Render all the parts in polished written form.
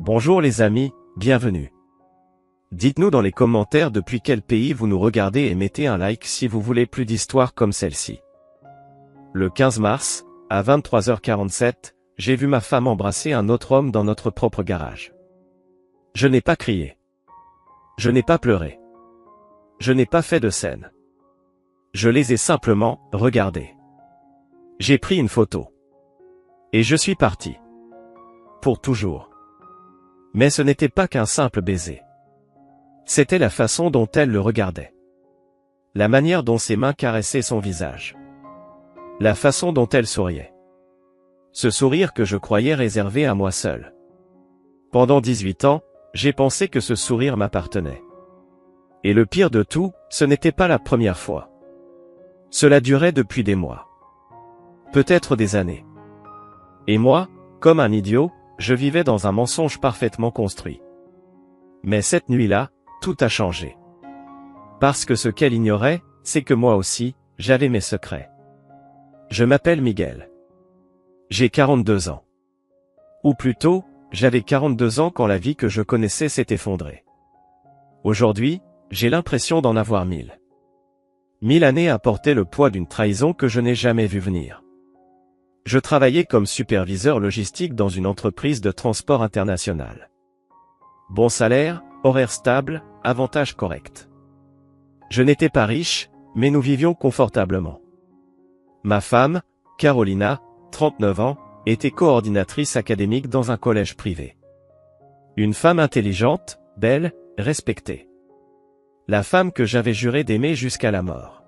Bonjour les amis, bienvenue. Dites-nous dans les commentaires depuis quel pays vous nous regardez et mettez un like si vous voulez plus d'histoires comme celle-ci. Le 15 mars, à 23h47, j'ai vu ma femme embrasser un autre homme dans notre propre garage. Je n'ai pas crié. Je n'ai pas pleuré. Je n'ai pas fait de scène. Je les ai simplement regardés. J'ai pris une photo. Et je suis parti. Pour toujours. Mais ce n'était pas qu'un simple baiser. C'était la façon dont elle le regardait. La manière dont ses mains caressaient son visage. La façon dont elle souriait. Ce sourire que je croyais réservé à moi seul. Pendant 18 ans, j'ai pensé que ce sourire m'appartenait. Et le pire de tout, ce n'était pas la première fois. Cela durait depuis des mois. Peut-être des années. Et moi, comme un idiot, je vivais dans un mensonge parfaitement construit. Mais cette nuit-là, tout a changé. Parce que ce qu'elle ignorait, c'est que moi aussi, j'avais mes secrets. Je m'appelle Miguel. J'ai 42 ans. Ou plutôt, j'avais 42 ans quand la vie que je connaissais s'est effondrée. Aujourd'hui, j'ai l'impression d'en avoir 1000. 1000 années à porter le poids d'une trahison que je n'ai jamais vue venir. Je travaillais comme superviseur logistique dans une entreprise de transport international. Bon salaire, horaire stable, avantages corrects. Je n'étais pas riche, mais nous vivions confortablement. Ma femme, Carolina, 39 ans, était coordinatrice académique dans un collège privé. Une femme intelligente, belle, respectée. La femme que j'avais juré d'aimer jusqu'à la mort.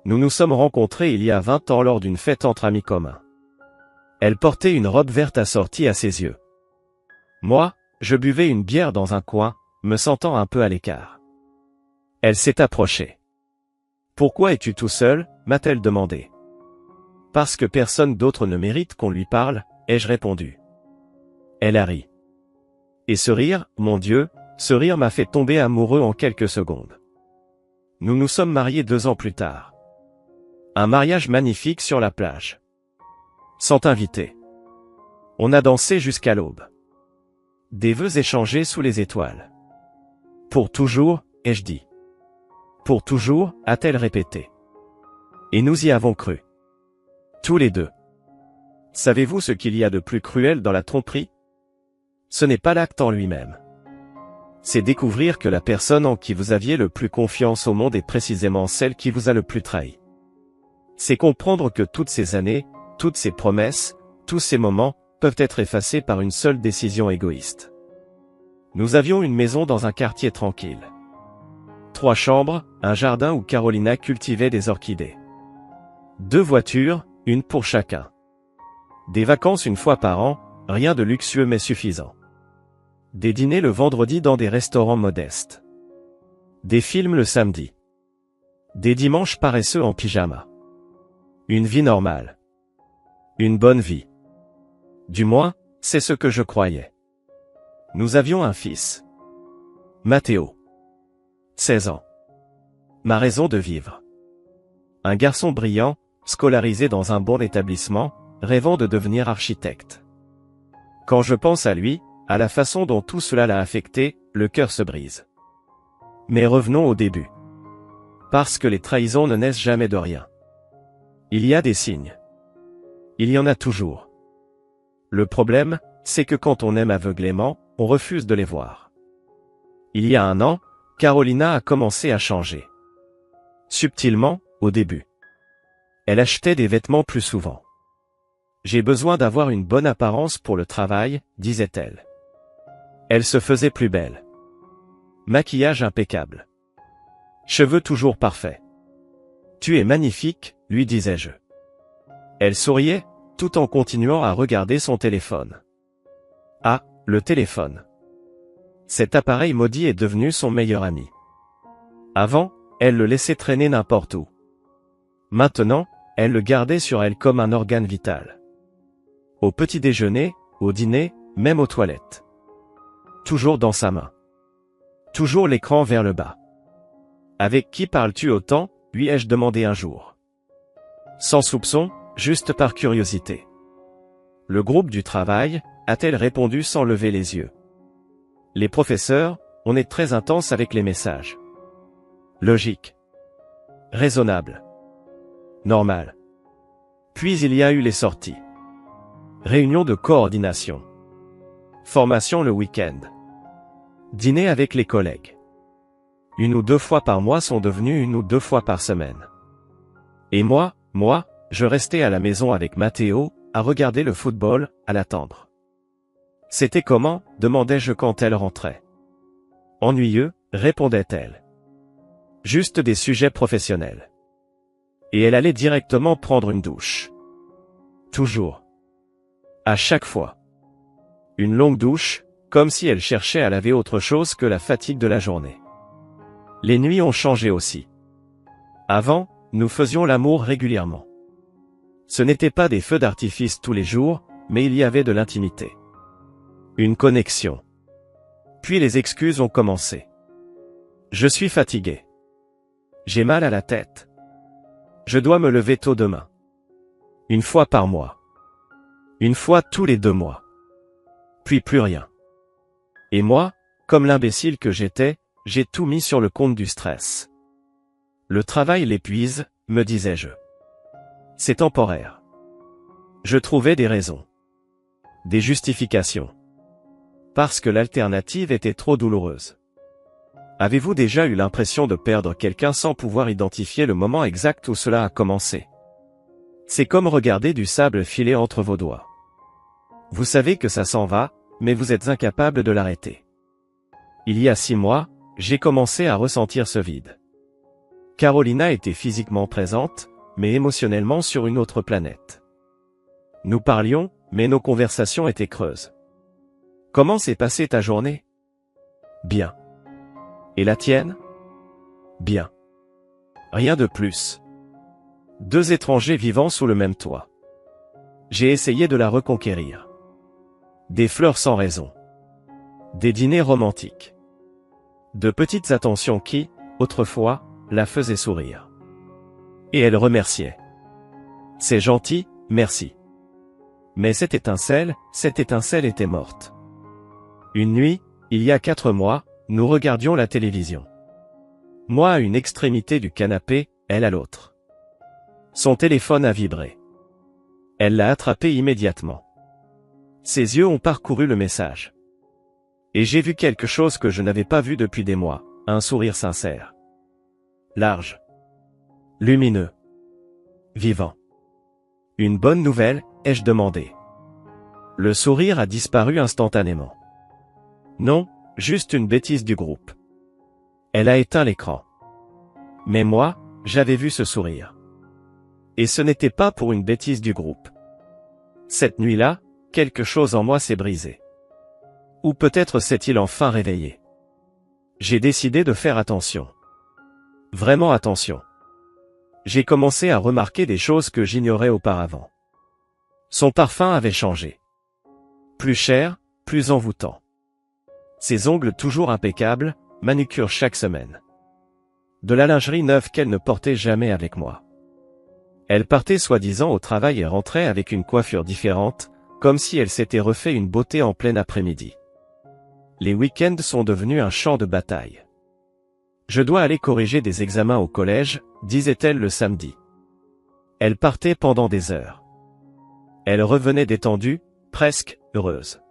Nous nous sommes rencontrés il y a 20 ans lors d'une fête entre amis communs. Elle portait une robe verte assortie à ses yeux. Moi, je buvais une bière dans un coin, me sentant un peu à l'écart. Elle s'est approchée. « Pourquoi es-tu tout seul ?» m'a-t-elle demandé. « Parce que personne d'autre ne mérite qu'on lui parle », ai-je répondu. Elle a ri. Et ce rire, mon Dieu, ce rire m'a fait tomber amoureux en quelques secondes. Nous nous sommes mariés 2 ans plus tard. Un mariage magnifique sur la plage. Sans invité. On a dansé jusqu'à l'aube. Des vœux échangés sous les étoiles. Pour toujours, ai-je dit. Pour toujours, a-t-elle répété. Et nous y avons cru. Tous les deux. Savez-vous ce qu'il y a de plus cruel dans la tromperie? Ce n'est pas l'acte en lui-même. C'est découvrir que la personne en qui vous aviez le plus confiance au monde est précisément celle qui vous a le plus trahi. C'est comprendre que toutes ces années, toutes ces promesses, tous ces moments, peuvent être effacés par une seule décision égoïste. Nous avions une maison dans un quartier tranquille. 3 chambres, un jardin où Carolina cultivait des orchidées. 2 voitures, une pour chacun. Des vacances une fois par an, rien de luxueux mais suffisant. Des dîners le vendredi dans des restaurants modestes. Des films le samedi. Des dimanches paresseux en pyjama. Une vie normale. Une bonne vie. Du moins, c'est ce que je croyais. Nous avions un fils. Matteo. 16 ans. Ma raison de vivre. Un garçon brillant, scolarisé dans un bon établissement, rêvant de devenir architecte. Quand je pense à lui, à la façon dont tout cela l'a affecté, le cœur se brise. Mais revenons au début. Parce que les trahisons ne naissent jamais de rien. Il y a des signes. Il y en a toujours. Le problème, c'est que quand on aime aveuglément, on refuse de les voir. Il y a 1 an, Carolina a commencé à changer. Subtilement, au début. Elle achetait des vêtements plus souvent. J'ai besoin d'avoir une bonne apparence pour le travail, disait-elle. Elle se faisait plus belle. Maquillage impeccable. Cheveux toujours parfaits. Tu es magnifique, lui disais-je. Elle souriait, tout en continuant à regarder son téléphone. Ah, le téléphone. Cet appareil maudit est devenu son meilleur ami. Avant, elle le laissait traîner n'importe où. Maintenant, elle le gardait sur elle comme un organe vital. Au petit déjeuner, au dîner, même aux toilettes. Toujours dans sa main. Toujours l'écran vers le bas. Avec qui parles-tu autant, lui ai-je demandé un jour. Sans soupçon, juste par curiosité. Le groupe du travail, a-t-elle répondu sans lever les yeux. Les professeurs, on est très intense avec les messages. Logique. Raisonnable. Normal. Puis il y a eu les sorties. Réunion de coordination. Formation le week-end. Dîner avec les collègues. 1 ou 2 fois par mois sont devenues 1 ou 2 fois par semaine. Et moi, je restais à la maison avec Mathéo, à regarder le football, à l'attendre. C'était comment, demandais-je quand elle rentrait. Ennuyeux, répondait-elle. Juste des sujets professionnels. Et elle allait directement prendre une douche. Toujours. À chaque fois. Une longue douche, comme si elle cherchait à laver autre chose que la fatigue de la journée. Les nuits ont changé aussi. Avant, nous faisions l'amour régulièrement. Ce n'était pas des feux d'artifice tous les jours, mais il y avait de l'intimité. Une connexion. Puis les excuses ont commencé. Je suis fatigué. J'ai mal à la tête. Je dois me lever tôt demain. 1 fois par mois. 1 fois tous les 2 mois. Puis plus rien. Et moi, comme l'imbécile que j'étais, j'ai tout mis sur le compte du stress. Le travail l'épuise, me disais-je. C'est temporaire. Je trouvais des raisons. Des justifications. Parce que l'alternative était trop douloureuse. Avez-vous déjà eu l'impression de perdre quelqu'un sans pouvoir identifier le moment exact où cela a commencé? C'est comme regarder du sable filer entre vos doigts. Vous savez que ça s'en va, mais vous êtes incapable de l'arrêter. Il y a 6 mois, j'ai commencé à ressentir ce vide. Carolina était physiquement présente, mais émotionnellement sur une autre planète. Nous parlions, mais nos conversations étaient creuses. Comment s'est passée ta journée? Bien. Et la tienne? Bien. Rien de plus. 2 étrangers vivant sous le même toit. J'ai essayé de la reconquérir. Des fleurs sans raison. Des dîners romantiques. De petites attentions qui, autrefois, la faisaient sourire. Et elle remerciait. C'est gentil, merci. Mais cette étincelle était morte. Une nuit, il y a 4 mois, nous regardions la télévision. Moi à une extrémité du canapé, elle à l'autre. Son téléphone a vibré. Elle l'a attrapé immédiatement. Ses yeux ont parcouru le message. Et j'ai vu quelque chose que je n'avais pas vu depuis des mois, un sourire sincère. Large. Lumineux. Vivant. Une bonne nouvelle, ai-je demandé. Le sourire a disparu instantanément. Non, juste une bêtise du groupe. Elle a éteint l'écran. Mais moi, j'avais vu ce sourire. Et ce n'était pas pour une bêtise du groupe. Cette nuit-là, quelque chose en moi s'est brisé. Ou peut-être s'est-il enfin réveillé. J'ai décidé de faire attention. Vraiment attention. J'ai commencé à remarquer des choses que j'ignorais auparavant. Son parfum avait changé. Plus cher, plus envoûtant. Ses ongles toujours impeccables, manucure chaque semaine. De la lingerie neuve qu'elle ne portait jamais avec moi. Elle partait soi-disant au travail et rentrait avec une coiffure différente, comme si elle s'était refait une beauté en plein après-midi. Les week-ends sont devenus un champ de bataille. Je dois aller corriger des examens au collège, disait-elle le samedi. Elle partait pendant des heures. Elle revenait détendue, presque heureuse.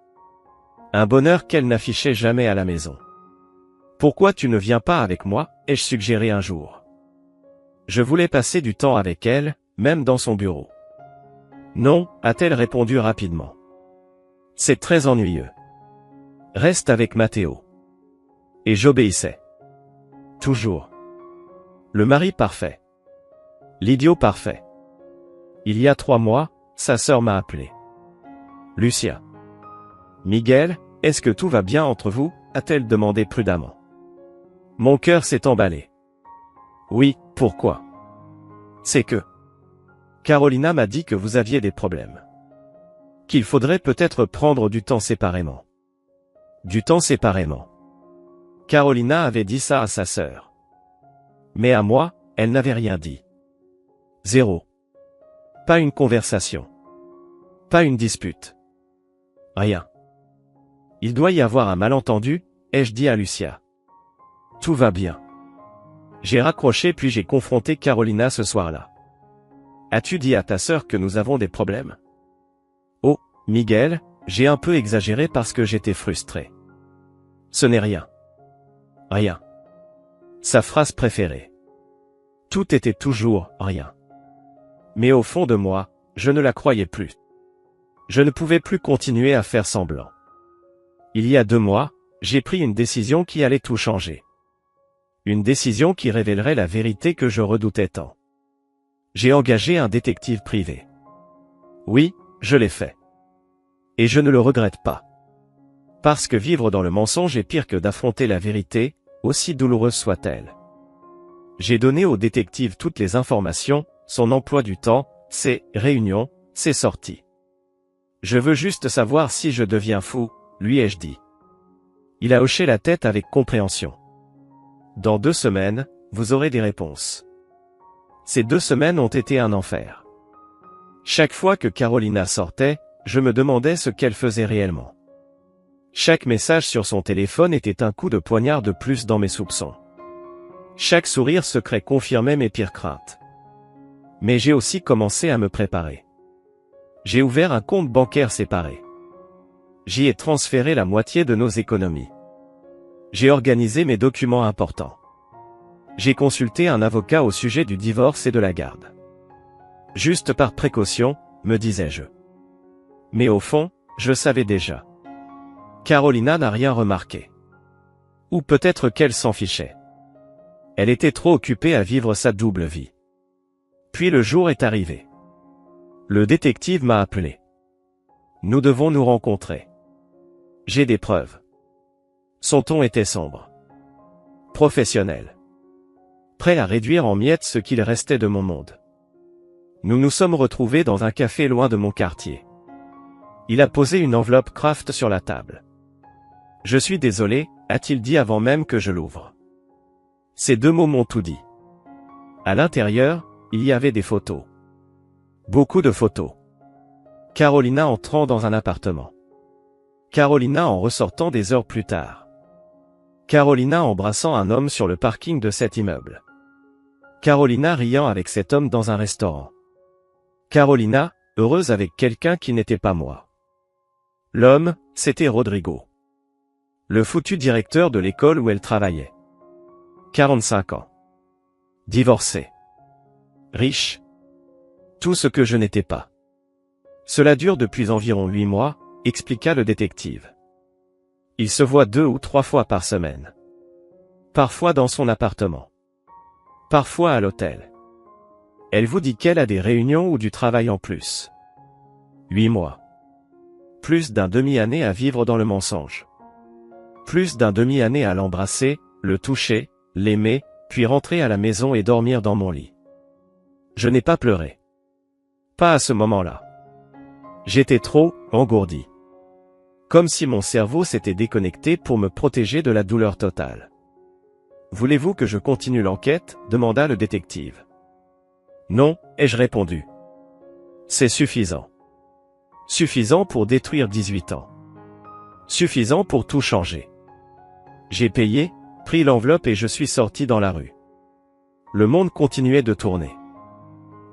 Un bonheur qu'elle n'affichait jamais à la maison. Pourquoi tu ne viens pas avec moi, ai-je suggéré un jour. Je voulais passer du temps avec elle, même dans son bureau. Non, a-t-elle répondu rapidement. C'est très ennuyeux. Reste avec Mathéo. Et j'obéissais. Toujours. Le mari parfait. L'idiot parfait. Il y a 3 mois, sa sœur m'a appelé. Lucia. Miguel, est-ce que tout va bien entre vous, a-t-elle demandé prudemment. Mon cœur s'est emballé. Oui, pourquoi? C'est que Carolina m'a dit que vous aviez des problèmes. Qu'il faudrait peut-être prendre du temps séparément. Du temps séparément. Carolina avait dit ça à sa sœur. Mais à moi, elle n'avait rien dit. 0. Pas une conversation. Pas une dispute. Rien. Il doit y avoir un malentendu, ai-je dit à Lucia. Tout va bien. J'ai raccroché puis j'ai confronté Carolina ce soir-là. As-tu dit à ta sœur que nous avons des problèmes? Oh, Miguel, j'ai un peu exagéré parce que j'étais frustré. Ce n'est rien. Rien. Sa phrase préférée. Tout était toujours rien. Mais au fond de moi, je ne la croyais plus. Je ne pouvais plus continuer à faire semblant. Il y a 2 mois, j'ai pris une décision qui allait tout changer. Une décision qui révélerait la vérité que je redoutais tant. J'ai engagé un détective privé. Oui, je l'ai fait. Et je ne le regrette pas. Parce que vivre dans le mensonge est pire que d'affronter la vérité, aussi douloureuse soit-elle. J'ai donné au détective toutes les informations, son emploi du temps, ses réunions, ses sorties. Je veux juste savoir si je deviens fou, lui ai-je dit. Il a hoché la tête avec compréhension. Dans 2 semaines, vous aurez des réponses. Ces 2 semaines ont été un enfer. Chaque fois que Carolina sortait, je me demandais ce qu'elle faisait réellement. Chaque message sur son téléphone était un coup de poignard de plus dans mes soupçons. Chaque sourire secret confirmait mes pires craintes. Mais j'ai aussi commencé à me préparer. J'ai ouvert un compte bancaire séparé. J'y ai transféré la moitié de nos économies. J'ai organisé mes documents importants. J'ai consulté un avocat au sujet du divorce et de la garde. Juste par précaution, me disais-je. Mais au fond, je savais déjà. Carolina n'a rien remarqué. Ou peut-être qu'elle s'en fichait. Elle était trop occupée à vivre sa double vie. Puis le jour est arrivé. Le détective m'a appelé. Nous devons nous rencontrer. J'ai des preuves. Son ton était sombre. Professionnel. Prêt à réduire en miettes ce qu'il restait de mon monde. Nous nous sommes retrouvés dans un café loin de mon quartier. Il a posé une enveloppe Kraft sur la table. Je suis désolé, a-t-il dit avant même que je l'ouvre. Ces 2 mots m'ont tout dit. À l'intérieur, il y avait des photos. Beaucoup de photos. Carolina entrant dans un appartement. Carolina en ressortant des heures plus tard. Carolina embrassant un homme sur le parking de cet immeuble. Carolina riant avec cet homme dans un restaurant. Carolina, heureuse avec quelqu'un qui n'était pas moi. L'homme, c'était Rodrigo. Le foutu directeur de l'école où elle travaillait. 45 ans. Divorcé. Riche. Tout ce que je n'étais pas. Cela dure depuis environ 8 mois, expliqua le détective. Il se voit 2 ou 3 fois par semaine. Parfois dans son appartement. Parfois à l'hôtel. Elle vous dit qu'elle a des réunions ou du travail en plus. 8 mois. Plus d'un demi-année à vivre dans le mensonge. Plus d'un demi-année à l'embrasser, le toucher, l'aimer, puis rentrer à la maison et dormir dans mon lit. Je n'ai pas pleuré. Pas à ce moment-là. J'étais trop engourdi. Comme si mon cerveau s'était déconnecté pour me protéger de la douleur totale. Voulez-vous que je continue l'enquête? Demanda le détective. Non, ai-je répondu. C'est suffisant. Suffisant pour détruire 18 ans. Suffisant pour tout changer. J'ai payé, pris l'enveloppe et je suis sorti dans la rue. Le monde continuait de tourner.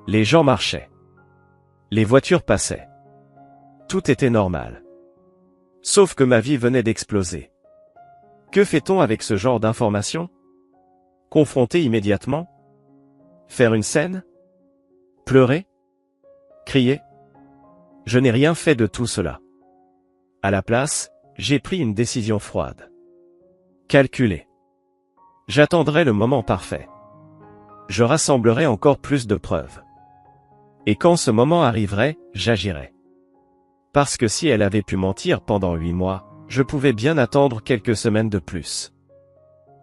Les gens marchaient. Les voitures passaient. Tout était normal. Sauf que ma vie venait d'exploser. Que fait-on avec ce genre d'informations? Confronter immédiatement? Faire une scène? Pleurer? Crier? Je n'ai rien fait de tout cela. À la place, j'ai pris une décision froide. Calculée. J'attendrai le moment parfait. Je rassemblerai encore plus de preuves. Et quand ce moment arriverait, j'agirai. Parce que si elle avait pu mentir pendant 8 mois, je pouvais bien attendre quelques semaines de plus.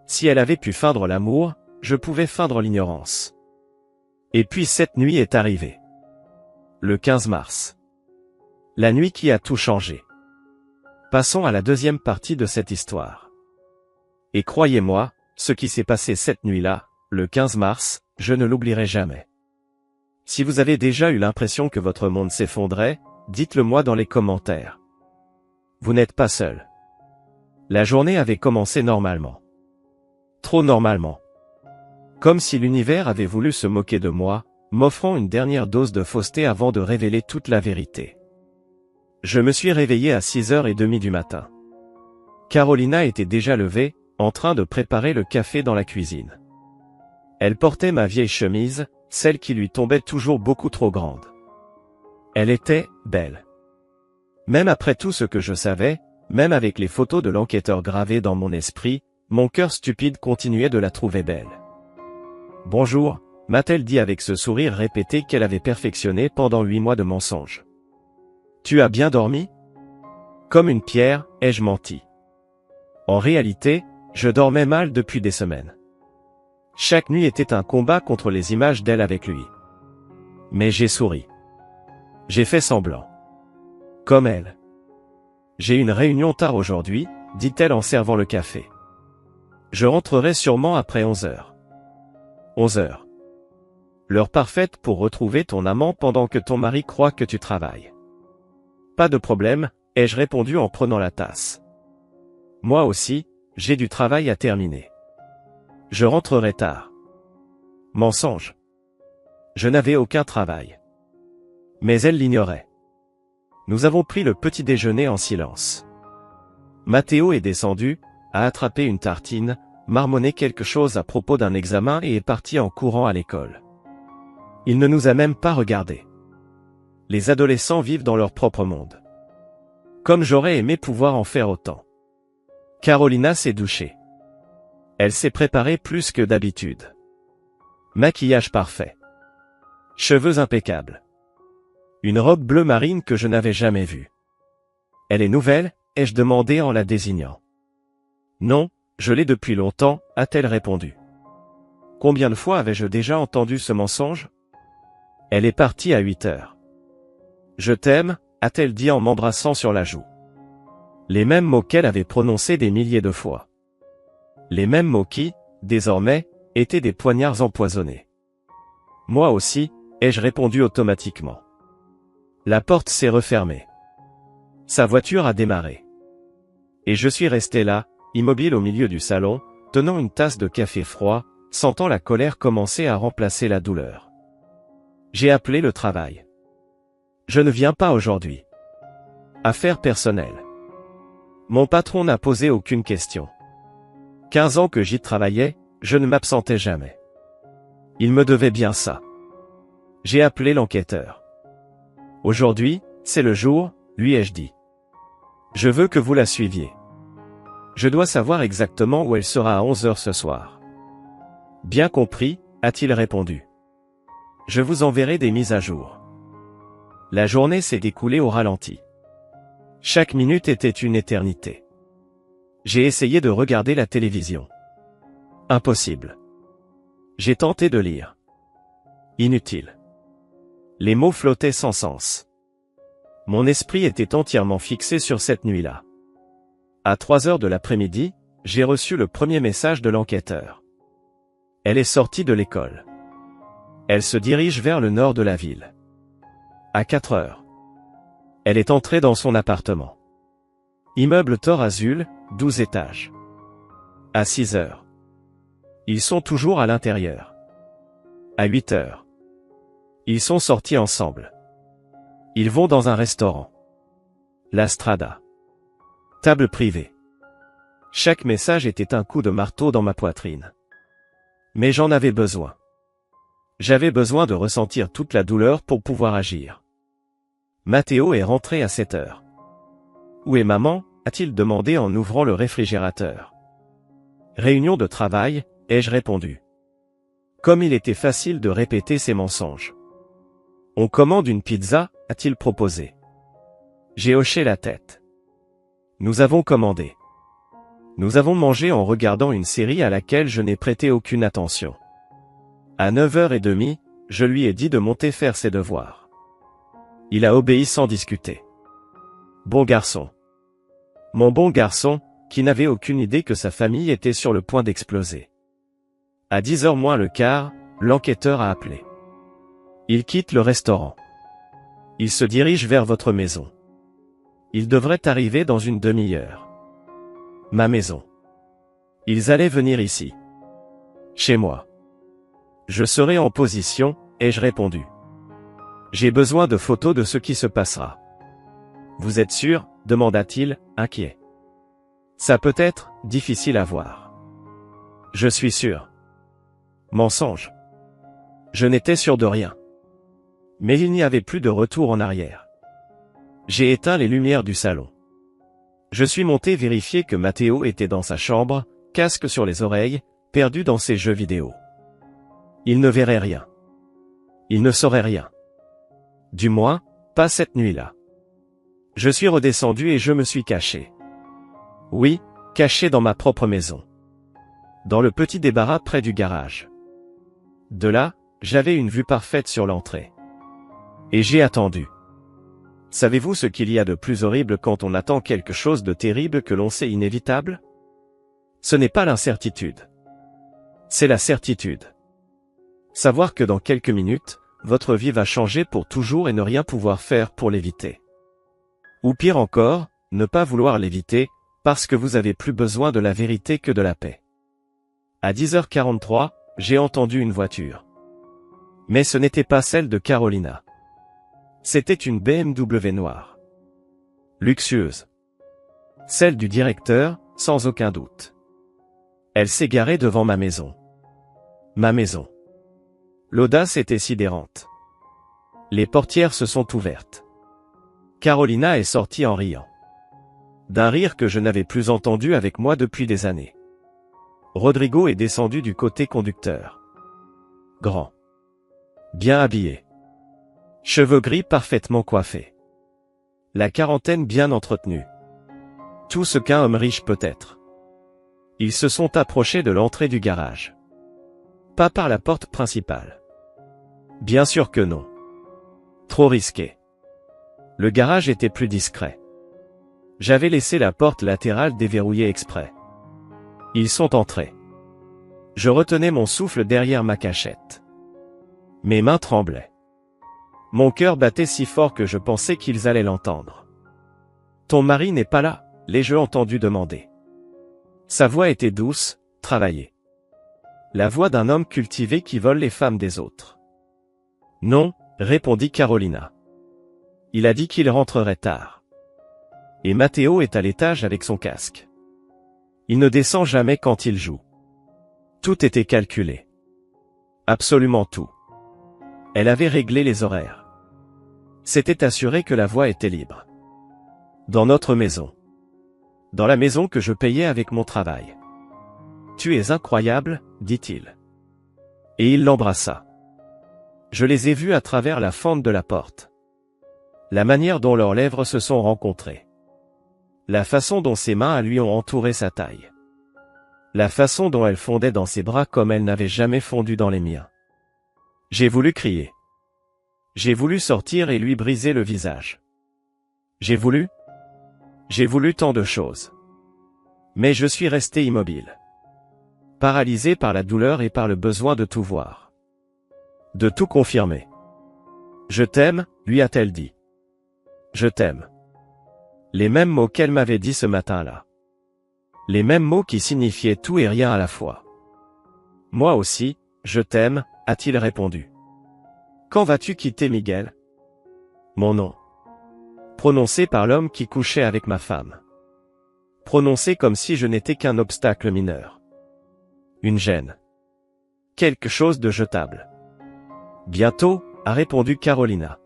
Si elle avait pu feindre l'amour, je pouvais feindre l'ignorance. Et puis cette nuit est arrivée. Le 15 mars. La nuit qui a tout changé. Passons à la deuxième partie de cette histoire. Et croyez-moi, ce qui s'est passé cette nuit-là, le 15 mars, je ne l'oublierai jamais. Si vous avez déjà eu l'impression que votre monde s'effondrait, dites-le moi dans les commentaires. Vous n'êtes pas seul. La journée avait commencé normalement. Trop normalement. Comme si l'univers avait voulu se moquer de moi, m'offrant une dernière dose de fausseté avant de révéler toute la vérité. Je me suis réveillé à 6h30 du matin. Carolina était déjà levée, en train de préparer le café dans la cuisine. Elle portait ma vieille chemise, celle qui lui tombait toujours beaucoup trop grande. Elle était belle. Même après tout ce que je savais, même avec les photos de l'enquêteur gravées dans mon esprit, mon cœur stupide continuait de la trouver belle. « Bonjour », m'a-t-elle dit avec ce sourire répété qu'elle avait perfectionné pendant 8 mois de mensonges. « Tu as bien dormi ?» Comme une pierre, ai-je menti. En réalité, je dormais mal depuis des semaines. Chaque nuit était un combat contre les images d'elle avec lui. Mais j'ai souri. J'ai fait semblant. Comme elle. J'ai une réunion tard aujourd'hui, dit-elle en servant le café. Je rentrerai sûrement après 11h. 11h. L'heure parfaite pour retrouver ton amant pendant que ton mari croit que tu travailles. Pas de problème, ai-je répondu en prenant la tasse. Moi aussi, j'ai du travail à terminer. Je rentrerai tard. Mensonge. Je n'avais aucun travail. Mais elle l'ignorait. Nous avons pris le petit déjeuner en silence. Matteo est descendu, a attrapé une tartine, marmonné quelque chose à propos d'un examen et est parti en courant à l'école. Il ne nous a même pas regardés. Les adolescents vivent dans leur propre monde. Comme j'aurais aimé pouvoir en faire autant. Carolina s'est douchée. Elle s'est préparée plus que d'habitude. Maquillage parfait. Cheveux impeccables. Une robe bleu marine que je n'avais jamais vue. Elle est nouvelle, ai-je demandé en la désignant. Non, je l'ai depuis longtemps, a-t-elle répondu. Combien de fois avais-je déjà entendu ce mensonge? Elle est partie à 8h. Je t'aime, a-t-elle dit en m'embrassant sur la joue. Les mêmes mots qu'elle avait prononcés des milliers de fois. Les mêmes mots qui, désormais, étaient des poignards empoisonnés. Moi aussi, ai-je répondu automatiquement. La porte s'est refermée. Sa voiture a démarré. Et je suis resté là, immobile au milieu du salon, tenant une tasse de café froid, sentant la colère commencer à remplacer la douleur. J'ai appelé le travail. Je ne viens pas aujourd'hui. Affaire personnelle. Mon patron n'a posé aucune question. 15 ans que j'y travaillais, je ne m'absentais jamais. Il me devait bien ça. J'ai appelé l'enquêteur. Aujourd'hui, c'est le jour, lui ai-je dit. Je veux que vous la suiviez. Je dois savoir exactement où elle sera à 11h ce soir. Bien compris, a-t-il répondu. Je vous enverrai des mises à jour. La journée s'est écoulée au ralenti. Chaque minute était une éternité. J'ai essayé de regarder la télévision. Impossible. J'ai tenté de lire. Inutile. Les mots flottaient sans sens. Mon esprit était entièrement fixé sur cette nuit-là. À 3h de l'après-midi, j'ai reçu le premier message de l'enquêteur. Elle est sortie de l'école. Elle se dirige vers le nord de la ville. À 4h. Elle est entrée dans son appartement. Immeuble Tor Azul, 12 étages. À 6h. Ils sont toujours à l'intérieur. À 8h. Ils sont sortis ensemble. Ils vont dans un restaurant. La Strada. Table privée. Chaque message était un coup de marteau dans ma poitrine. Mais j'en avais besoin. J'avais besoin de ressentir toute la douleur pour pouvoir agir. Matteo est rentré à 7h. Où est maman? A-t-il demandé en ouvrant le réfrigérateur. Réunion de travail, ai-je répondu. Comme il était facile de répéter ces mensonges. On commande une pizza, a-t-il proposé. J'ai hoché la tête. Nous avons commandé. Nous avons mangé en regardant une série à laquelle je n'ai prêté aucune attention. À 9h30, je lui ai dit de monter faire ses devoirs. Il a obéi sans discuter. Bon garçon. Mon bon garçon, qui n'avait aucune idée que sa famille était sur le point d'exploser. À 10h moins le quart, l'enquêteur a appelé. Il quitte le restaurant. Il se dirige vers votre maison. Il devrait arriver dans une demi-heure. Ma maison. Ils allaient venir ici. Chez moi. Je serai en position, ai-je répondu. J'ai besoin de photos de ce qui se passera. Vous êtes sûr, demanda-t-il, inquiet. Ça peut être difficile à voir. Je suis sûr. Mensonge. Je n'étais sûr de rien. Mais il n'y avait plus de retour en arrière. J'ai éteint les lumières du salon. Je suis monté vérifier que Matteo était dans sa chambre, casque sur les oreilles, perdu dans ses jeux vidéo. Il ne verrait rien. Il ne saurait rien. Du moins, pas cette nuit-là. Je suis redescendu et je me suis caché. Oui, caché dans ma propre maison. Dans le petit débarras près du garage. De là, j'avais une vue parfaite sur l'entrée. Et j'ai attendu. Savez-vous ce qu'il y a de plus horrible quand on attend quelque chose de terrible que l'on sait inévitable? Ce n'est pas l'incertitude. C'est la certitude. Savoir que dans quelques minutes, votre vie va changer pour toujours et ne rien pouvoir faire pour l'éviter. Ou pire encore, ne pas vouloir l'éviter, parce que vous avez plus besoin de la vérité que de la paix. À 10h43, j'ai entendu une voiture. Mais ce n'était pas celle de Carolina. C'était une BMW noire. Luxueuse. Celle du directeur, sans aucun doute. Elle s'est garée devant ma maison. Ma maison. L'audace était sidérante. Les portières se sont ouvertes. Carolina est sortie en riant. D'un rire que je n'avais plus entendu avec moi depuis des années. Rodrigo est descendu du côté conducteur. Grand. Bien habillé. Cheveux gris parfaitement coiffés. La quarantaine bien entretenue. Tout ce qu'un homme riche peut être. Ils se sont approchés de l'entrée du garage. Pas par la porte principale. Bien sûr que non. Trop risqué. Le garage était plus discret. J'avais laissé la porte latérale déverrouillée exprès. Ils sont entrés. Je retenais mon souffle derrière ma cachette. Mes mains tremblaient. Mon cœur battait si fort que je pensais qu'ils allaient l'entendre. « Ton mari n'est pas là ?» l'ai-je entendu demander. Sa voix était douce, travaillée. La voix d'un homme cultivé qui vole les femmes des autres. « Non », répondit Carolina. Il a dit qu'il rentrerait tard. Et Matteo est à l'étage avec son casque. Il ne descend jamais quand il joue. Tout était calculé. Absolument tout. Elle avait réglé les horaires. S'était assuré que la voie était libre. Dans notre maison. Dans la maison que je payais avec mon travail. Tu es incroyable, dit-il. Et il l'embrassa. Je les ai vus à travers la fente de la porte. La manière dont leurs lèvres se sont rencontrées. La façon dont ses mains à lui ont entouré sa taille. La façon dont elle fondait dans ses bras comme elle n'avait jamais fondu dans les miens. J'ai voulu crier. J'ai voulu sortir et lui briser le visage. J'ai voulu tant de choses. Mais je suis resté immobile. Paralysé par la douleur et par le besoin de tout voir. De tout confirmer. Je t'aime, lui a-t-elle dit. Je t'aime. Les mêmes mots qu'elle m'avait dit ce matin-là. Les mêmes mots qui signifiaient tout et rien à la fois. Moi aussi, je t'aime, a-t-il répondu. Quand vas-tu quitter Miguel? Mon nom. Prononcé par l'homme qui couchait avec ma femme. Prononcé comme si je n'étais qu'un obstacle mineur. Une gêne. Quelque chose de jetable. Bientôt, a répondu Carolina.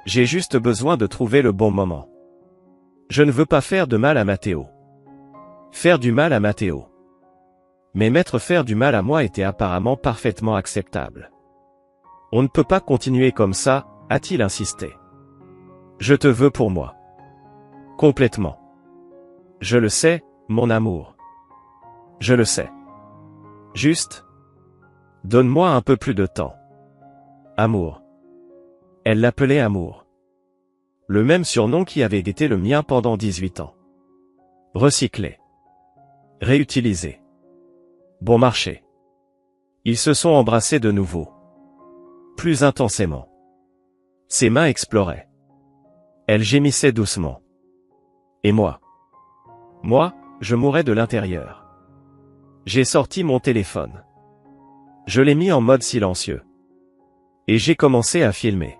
J'ai juste besoin de trouver le bon moment. Je ne veux pas faire de mal à Matteo. Faire du mal à Matteo. Mais m'être faire du mal à moi était apparemment parfaitement acceptable. On ne peut pas continuer comme ça, a-t-il insisté. Je te veux pour moi. Complètement. Je le sais, mon amour. Je le sais. Juste. Donne-moi un peu plus de temps. Amour. Elle l'appelait Amour. Le même surnom qui avait été le mien pendant 18 ans. Recyclé. Réutilisé. Bon marché. Ils se sont embrassés de nouveau. Plus intensément. Ses mains exploraient. Elle gémissait doucement. Et moi? Moi, je mourais de l'intérieur. J'ai sorti mon téléphone. Je l'ai mis en mode silencieux. Et j'ai commencé à filmer.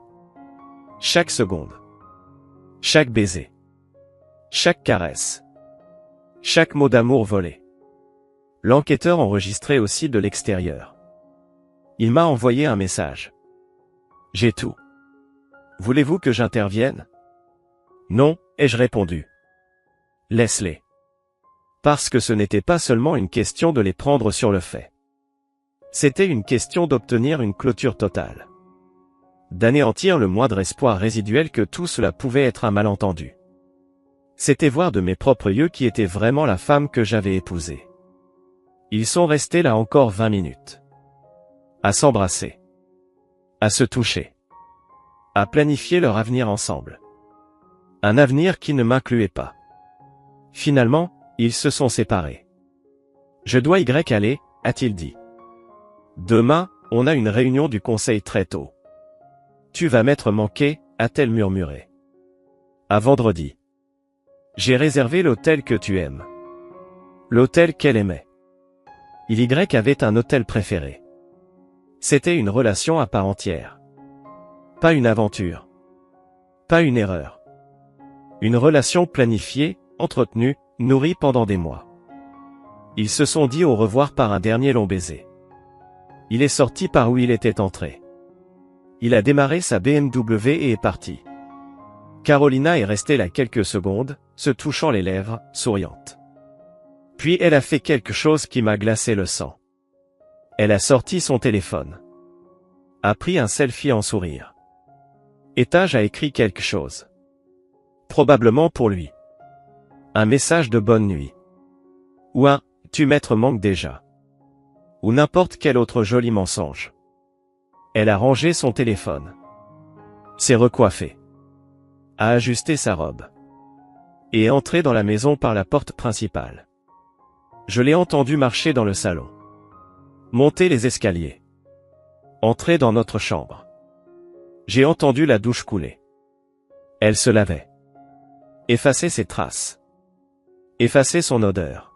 Chaque seconde. Chaque baiser. Chaque caresse. Chaque mot d'amour volé. L'enquêteur enregistrait aussi de l'extérieur. Il m'a envoyé un message. J'ai tout. Voulez-vous que j'intervienne? Non, ai-je répondu. Laisse-les. Parce que ce n'était pas seulement une question de les prendre sur le fait. C'était une question d'obtenir une clôture totale. D'anéantir le moindre espoir résiduel que tout cela pouvait être un malentendu. C'était voir de mes propres yeux qui était vraiment la femme que j'avais épousée. Ils sont restés là encore 20 minutes. À s'embrasser. À se toucher. À planifier leur avenir ensemble. Un avenir qui ne m'incluait pas. Finalement, ils se sont séparés. Je dois y aller, a-t-il dit. Demain, on a une réunion du conseil très tôt. Tu vas m'être manqué, a-t-elle murmuré. À vendredi. J'ai réservé l'hôtel que tu aimes. L'hôtel qu'elle aimait. Y avait un hôtel préféré. C'était une relation à part entière. Pas une aventure. Pas une erreur. Une relation planifiée, entretenue, nourrie pendant des mois. Ils se sont dit au revoir par un dernier long baiser. Il est sorti par où il était entré. Il a démarré sa BMW et est parti. Carolina est restée là quelques secondes, se touchant les lèvres, souriante. Puis elle a fait quelque chose qui m'a glacé le sang. Elle a sorti son téléphone. A pris un selfie en sourire. Etage a écrit quelque chose. Probablement pour lui. Un message de bonne nuit. Ou un « tu maître manque déjà ». Ou n'importe quel autre joli mensonge. Elle a rangé son téléphone. S'est recoiffée. A ajusté sa robe. Et est entrée dans la maison par la porte principale. Je l'ai entendue marcher dans le salon. Monter les escaliers. Entrer dans notre chambre. J'ai entendu la douche couler. Elle se lavait. Effacer ses traces. Effacer son odeur.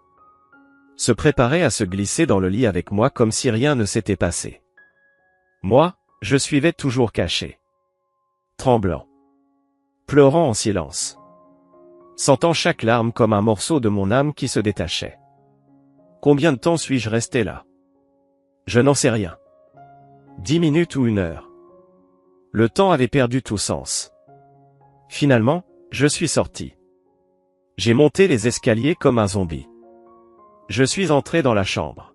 Se préparer à se glisser dans le lit avec moi comme si rien ne s'était passé. Moi, je suivais toujours caché. Tremblant. Pleurant en silence. Sentant chaque larme comme un morceau de mon âme qui se détachait. Combien de temps suis-je resté là? Je n'en sais rien. 10 minutes ou 1 heure. Le temps avait perdu tout sens. Finalement, je suis sorti. J'ai monté les escaliers comme un zombie. Je suis entré dans la chambre.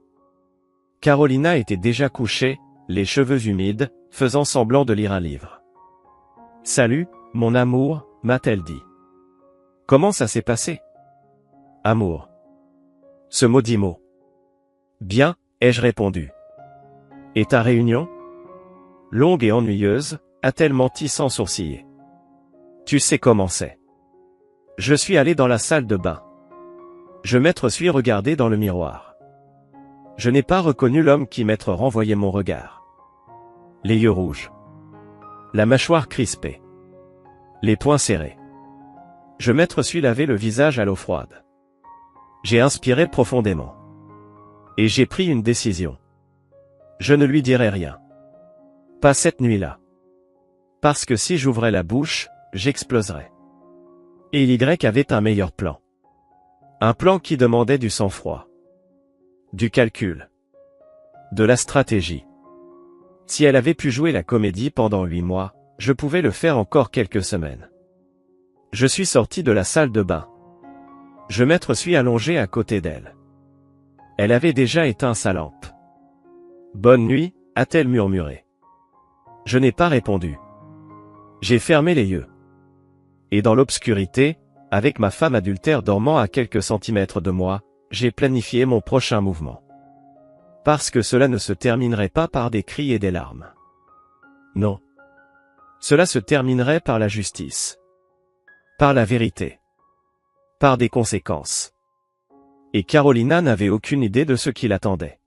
Carolina était déjà couchée, les cheveux humides, faisant semblant de lire un livre. « Salut, mon amour », m'a-t-elle dit. « Comment ça s'est passé ?»« Amour. » Ce maudit mot. « Bien, ai-je répondu. »« Et ta réunion ?»« Longue et ennuyeuse », a-t-elle menti sans sourciller. « Tu sais comment c'est. » Je suis allé dans la salle de bain. Je suis regardé dans le miroir. Je n'ai pas reconnu l'homme qui m'être renvoyé mon regard. Les yeux rouges. La mâchoire crispée. Les poings serrés. Je suis lavé le visage à l'eau froide. J'ai inspiré profondément. Et j'ai pris une décision. Je ne lui dirai rien. Pas cette nuit-là. Parce que si j'ouvrais la bouche, j'exploserais. Et Y avait un meilleur plan. Un plan qui demandait du sang-froid. Du calcul. De la stratégie. Si elle avait pu jouer la comédie pendant 8 mois, je pouvais le faire encore quelques semaines. Je suis sorti de la salle de bain. Je suis allongé à côté d'elle. Elle avait déjà éteint sa lampe. « Bonne nuit », a-t-elle murmuré. Je n'ai pas répondu. J'ai fermé les yeux. Et dans l'obscurité, avec ma femme adultère dormant à quelques centimètres de moi, j'ai planifié mon prochain mouvement. Parce que cela ne se terminerait pas par des cris et des larmes. Non. Cela se terminerait par la justice. Par la vérité. Par des conséquences. Et Carolina n'avait aucune idée de ce qui l'attendait.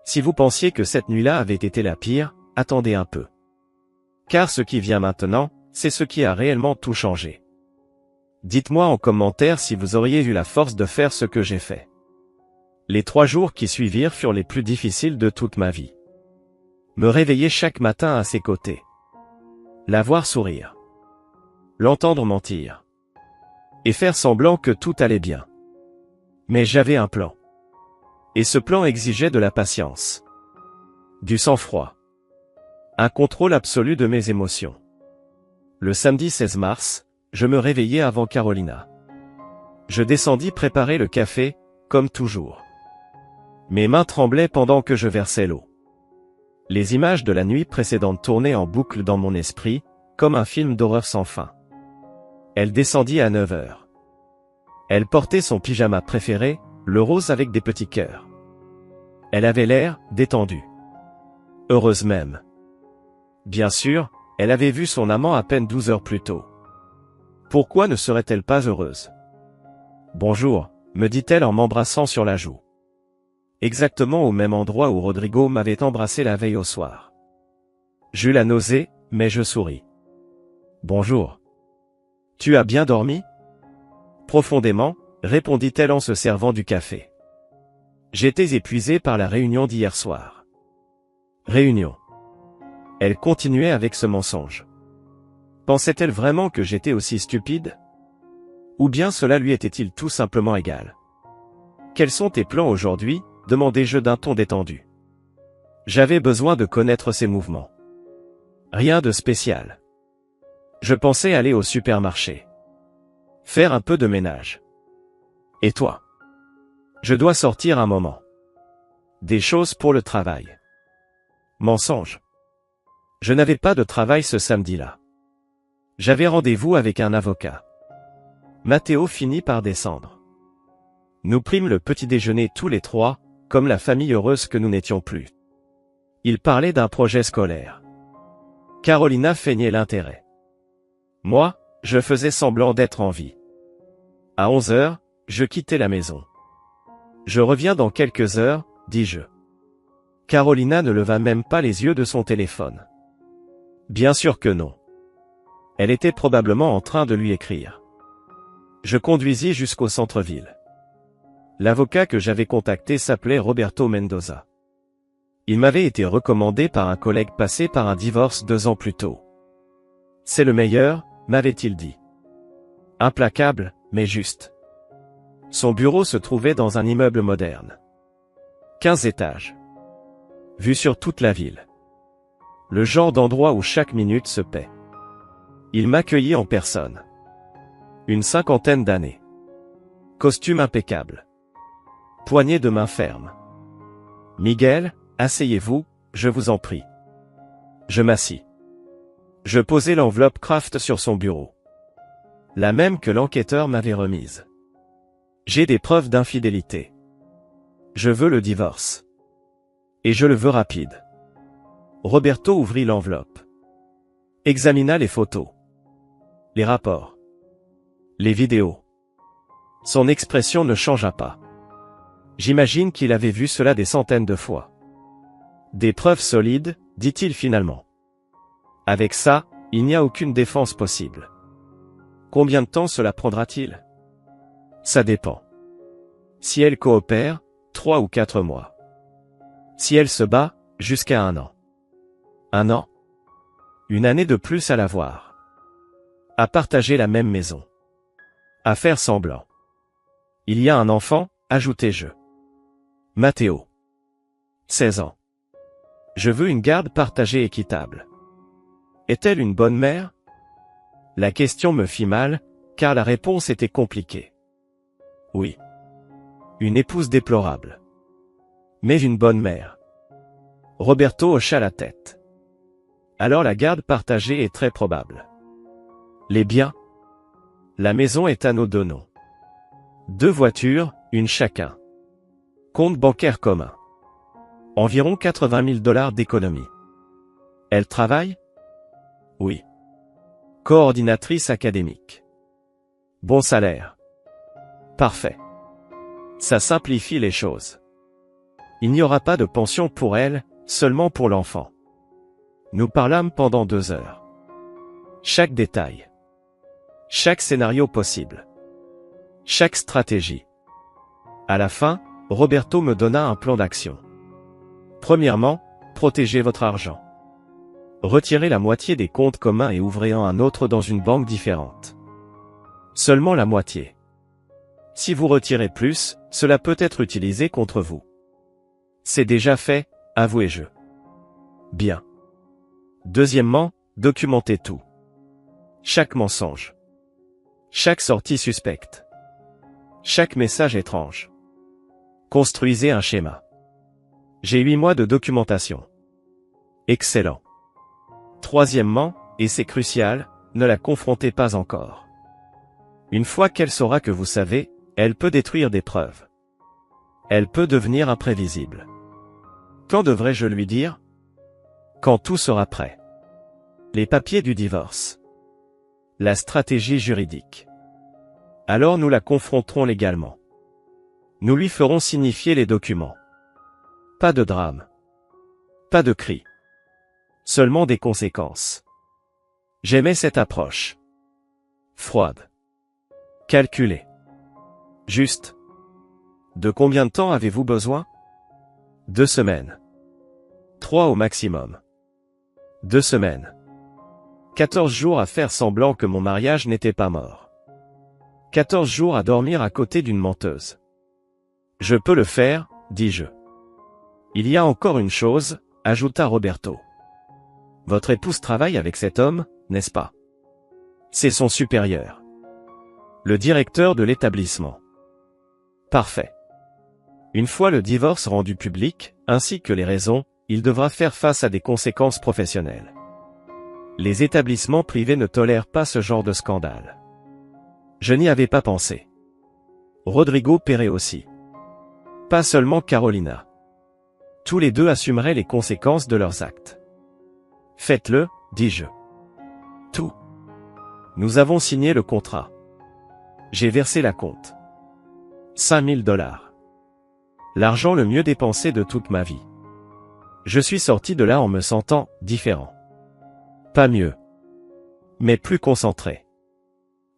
Si vous pensiez que cette nuit-là avait été la pire, attendez un peu. Car ce qui vient maintenant, c'est ce qui a réellement tout changé. Dites-moi en commentaire si vous auriez eu la force de faire ce que j'ai fait. Les 3 jours qui suivirent furent les plus difficiles de toute ma vie. Me réveiller chaque matin à ses côtés. La voir sourire. L'entendre mentir. Et faire semblant que tout allait bien. Mais j'avais un plan. Et ce plan exigeait de la patience. Du sang-froid. Un contrôle absolu de mes émotions. Le samedi 16 mars, je me réveillai avant Carolina. Je descendis préparer le café, comme toujours. Mes mains tremblaient pendant que je versais l'eau. Les images de la nuit précédente tournaient en boucle dans mon esprit, comme un film d'horreur sans fin. Elle descendit à 9 heures. Elle portait son pyjama préféré, le rose avec des petits cœurs. Elle avait l'air détendue. Heureuse même. Bien sûr, elle avait vu son amant à peine 12 heures plus tôt. Pourquoi ne serait-elle pas heureuse? Bonjour, me dit-elle en m'embrassant sur la joue. Exactement au même endroit où Rodrigo m'avait embrassé la veille au soir. J'eus la nausée, mais je souris. Bonjour. Tu as bien dormi? Profondément, répondit-elle en se servant du café. J'étais épuisé par la réunion d'hier soir. Réunion. Elle continuait avec ce mensonge. Pensait-elle vraiment que j'étais aussi stupide? Ou bien cela lui était-il tout simplement égal? Quels sont tes plans aujourd'hui? Demandai-je d'un ton détendu. J'avais besoin de connaître ses mouvements. Rien de spécial. Je pensais aller au supermarché. Faire un peu de ménage. Et toi? Je dois sortir un moment. Des choses pour le travail. Mensonge. Je n'avais pas de travail ce samedi-là. J'avais rendez-vous avec un avocat. Matteo finit par descendre. Nous prîmes le petit déjeuner tous les 3, comme la famille heureuse que nous n'étions plus. Il parlait d'un projet scolaire. Carolina feignait l'intérêt. Moi, je faisais semblant d'être en vie. À 11 heures, je quittais la maison. Je reviens dans quelques heures, dis-je. Carolina ne leva même pas les yeux de son téléphone. Bien sûr que non. Elle était probablement en train de lui écrire. Je conduisis jusqu'au centre-ville. L'avocat que j'avais contacté s'appelait Roberto Mendoza. Il m'avait été recommandé par un collègue passé par un divorce 2 ans plus tôt. C'est le meilleur, m'avait-il dit. Implacable, mais juste. Son bureau se trouvait dans un immeuble moderne. 15 étages. Vue sur toute la ville. Le genre d'endroit où chaque minute se paie. Il m'accueillit en personne. Une 50aine d'années. Costume impeccable. Poignée de main ferme. Miguel, asseyez-vous, je vous en prie. Je m'assis. Je posai l'enveloppe Kraft sur son bureau. La même que l'enquêteur m'avait remise. J'ai des preuves d'infidélité. Je veux le divorce. Et je le veux rapide. Roberto ouvrit l'enveloppe. Examina les photos. Les rapports. Les vidéos. Son expression ne changea pas. J'imagine qu'il avait vu cela des centaines de fois. Des preuves solides, dit-il finalement. Avec ça, il n'y a aucune défense possible. Combien de temps cela prendra-t-il? Ça dépend. Si elle coopère, 3 ou 4 mois. Si elle se bat, jusqu'à 1 an. 1 an? Une année de plus à la voir. À partager la même maison. À faire semblant. Il y a un enfant, ajoutai-je. Matteo. 16 ans. Je veux une garde partagée équitable. Est-elle une bonne mère? La question me fit mal, car la réponse était compliquée. Oui. Une épouse déplorable. Mais une bonne mère. Roberto hocha la tête. Alors la garde partagée est très probable. Les biens? La maison est à nos 2 noms. 2 voitures, une chacun. Compte bancaire commun. Environ 80 000 $ d'économie. Elle travaille? Oui. Coordinatrice académique. Bon salaire. Parfait. Ça simplifie les choses. Il n'y aura pas de pension pour elle, seulement pour l'enfant. Nous parlâmes pendant 2 heures. Chaque détail. Chaque scénario possible. Chaque stratégie. À la fin, Roberto me donna un plan d'action. Premièrement, protégez votre argent. Retirez la moitié des comptes communs et ouvrez-en un autre dans une banque différente. Seulement la moitié. Si vous retirez plus, cela peut être utilisé contre vous. C'est déjà fait, avouez-je. Bien. Deuxièmement, documentez tout. Chaque mensonge. Chaque sortie suspecte. Chaque message étrange. Construisez un schéma. J'ai 8 mois de documentation. Excellent. Troisièmement, et c'est crucial, ne la confrontez pas encore. Une fois qu'elle saura que vous savez, elle peut détruire des preuves. Elle peut devenir imprévisible. Quand devrais-je lui dire? Quand tout sera prêt. Les papiers du divorce. La stratégie juridique. Alors nous la confronterons légalement. Nous lui ferons signifier les documents. Pas de drame. Pas de cris. Seulement des conséquences. J'aimais cette approche. Froide. Calculée. Juste. De combien de temps avez-vous besoin? 2 semaines. 3 au maximum. 2 semaines. 14 jours à faire semblant que mon mariage n'était pas mort. 14 jours à dormir à côté d'une menteuse. Je peux le faire, dis-je. Il y a encore une chose, ajouta Roberto. Votre épouse travaille avec cet homme, n'est-ce pas? C'est son supérieur. Le directeur de l'établissement. Parfait. Une fois le divorce rendu public, ainsi que les raisons, il devra faire face à des conséquences professionnelles. Les établissements privés ne tolèrent pas ce genre de scandale. Je n'y avais pas pensé. Rodrigo paierait aussi. Pas seulement Carolina. Tous les deux assumeraient les conséquences de leurs actes. Faites-le, dis-je. Tout. Nous avons signé le contrat. J'ai versé la compte. 5 000 $. L'argent le mieux dépensé de toute ma vie. Je suis sorti de là en me sentant différent. Pas mieux. Mais plus concentré.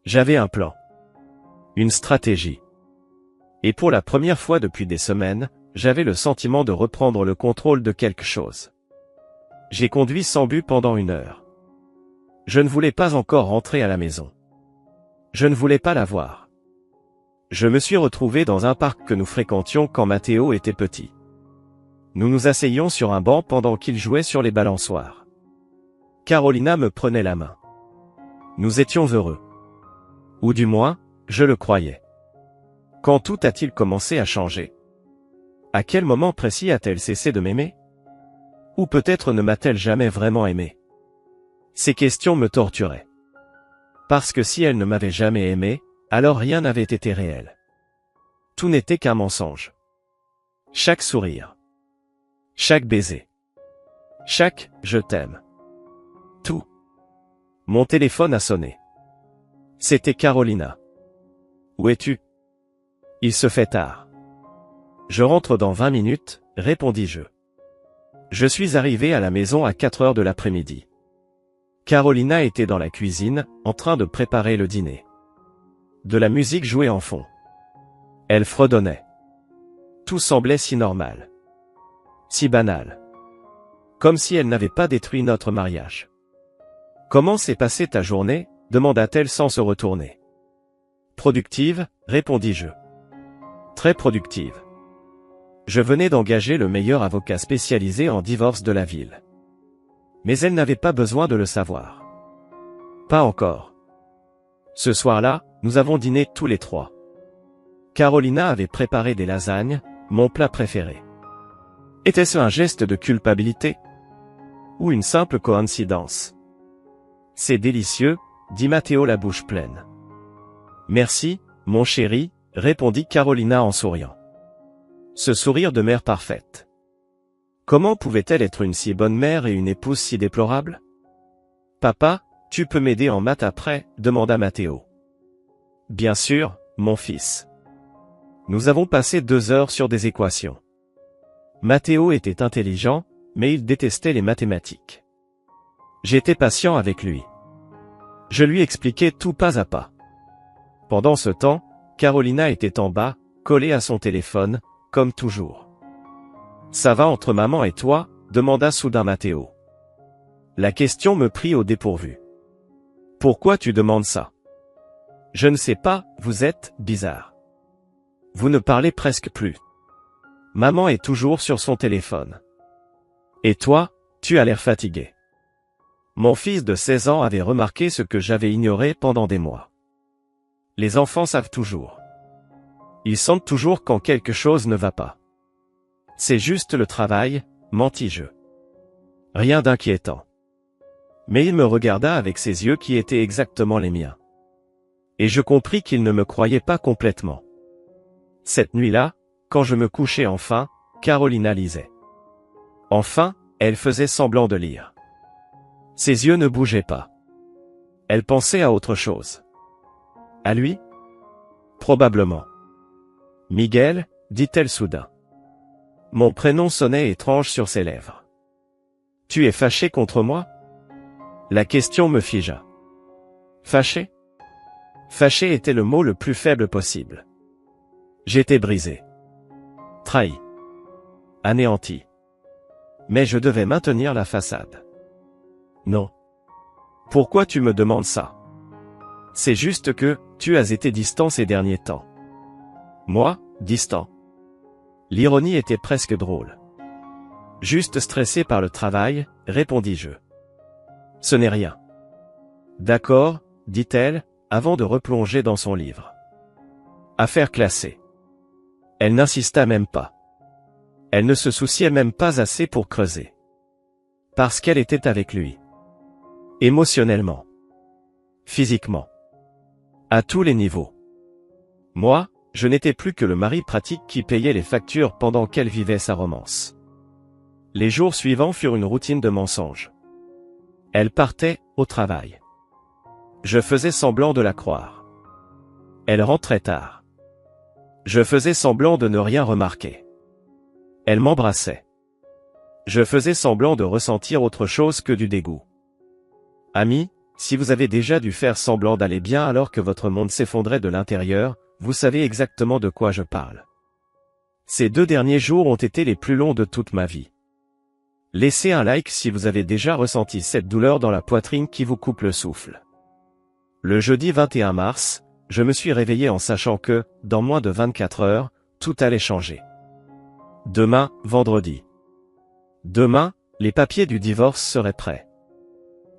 J'avais un plan. Une stratégie. Et pour la première fois depuis des semaines, j'avais le sentiment de reprendre le contrôle de quelque chose. J'ai conduit sans but pendant 1 heure. Je ne voulais pas encore rentrer à la maison. Je ne voulais pas la voir. Je me suis retrouvé dans un parc que nous fréquentions quand Matteo était petit. Nous nous asseyions sur un banc pendant qu'il jouait sur les balançoires. Carolina me prenait la main. Nous étions heureux. Ou du moins, je le croyais. Quand tout a-t-il commencé à changer? À quel moment précis a-t-elle cessé de m'aimer? Ou peut-être ne m'a-t-elle jamais vraiment aimé? Ces questions me torturaient. Parce que si elle ne m'avait jamais aimé, alors rien n'avait été réel. Tout n'était qu'un mensonge. Chaque sourire. Chaque baiser. Chaque « je t'aime ». Tout. Mon téléphone a sonné. C'était Carolina. Où es-tu? Il se fait tard. Je rentre dans 20 minutes, répondis-je. Je suis arrivé à la maison à 4 heures de l'après-midi. Carolina était dans la cuisine, en train de préparer le dîner. De la musique jouait en fond. Elle fredonnait. Tout semblait si normal. Si banal. Comme si elle n'avait pas détruit notre mariage. Comment s'est passée ta journée? Demanda-t-elle sans se retourner. Productive, répondis-je. Très productive. Je venais d'engager le meilleur avocat spécialisé en divorce de la ville. Mais elle n'avait pas besoin de le savoir. Pas encore. Ce soir-là, nous avons dîné tous les 3. Carolina avait préparé des lasagnes, mon plat préféré. Était-ce un geste de culpabilité? Ou une simple coïncidence? C'est délicieux, dit Matteo la bouche pleine. Merci, mon chéri, répondit Carolina en souriant. Ce sourire de mère parfaite. Comment pouvait-elle être une si bonne mère et une épouse si déplorable? Papa, tu peux m'aider en maths après? Demanda Matteo. Bien sûr, mon fils. Nous avons passé 2 heures sur des équations. Matteo était intelligent, mais il détestait les mathématiques. J'étais patient avec lui. Je lui expliquais tout pas à pas. Pendant ce temps, Carolina était en bas, collée à son téléphone, comme toujours. « Ça va entre maman et toi ?» demanda soudain Matteo. La question me prit au dépourvu. « Pourquoi tu demandes ça ?»« Je ne sais pas, vous êtes bizarre. Vous ne parlez presque plus. Maman est toujours sur son téléphone. Et toi, tu as l'air fatigué. » Mon fils de 16 ans avait remarqué ce que j'avais ignoré pendant des mois. Les enfants savent toujours. Ils sentent toujours quand quelque chose ne va pas. C'est juste le travail, mentis-je. Rien d'inquiétant. Mais il me regarda avec ses yeux qui étaient exactement les miens. Et je compris qu'il ne me croyait pas complètement. Cette nuit-là, quand je me couchais enfin, Carolina lisait. Enfin, elle faisait semblant de lire. Ses yeux ne bougeaient pas. Elle pensait à autre chose. À lui? Probablement. Miguel, dit-elle soudain. Mon prénom sonnait étrange sur ses lèvres. Tu es fâché contre moi? La question me figea. Fâché? Fâché était le mot le plus faible possible. J'étais brisé. Trahi. Anéanti. Mais je devais maintenir la façade. Non. Pourquoi tu me demandes ça? C'est juste que, tu as été distant ces derniers temps. Moi, distant? L'ironie était presque drôle. Juste stressé par le travail, répondis-je. Ce n'est rien. D'accord, dit-elle, avant de replonger dans son livre. Affaire classée. Elle n'insista même pas. Elle ne se souciait même pas assez pour creuser. Parce qu'elle était avec lui. Émotionnellement. Physiquement. À tous les niveaux. Moi, je n'étais plus que le mari pratique qui payait les factures pendant qu'elle vivait sa romance. Les jours suivants furent une routine de mensonges. Elle partait, au travail. Je faisais semblant de la croire. Elle rentrait tard. Je faisais semblant de ne rien remarquer. Elle m'embrassait. Je faisais semblant de ressentir autre chose que du dégoût. Amis, si vous avez déjà dû faire semblant d'aller bien alors que votre monde s'effondrait de l'intérieur, vous savez exactement de quoi je parle. Ces 2 derniers jours ont été les plus longs de toute ma vie. Laissez un like si vous avez déjà ressenti cette douleur dans la poitrine qui vous coupe le souffle. Le jeudi 21 mars, je me suis réveillé en sachant que, dans moins de 24 heures, tout allait changer. Demain, vendredi. Demain, les papiers du divorce seraient prêts.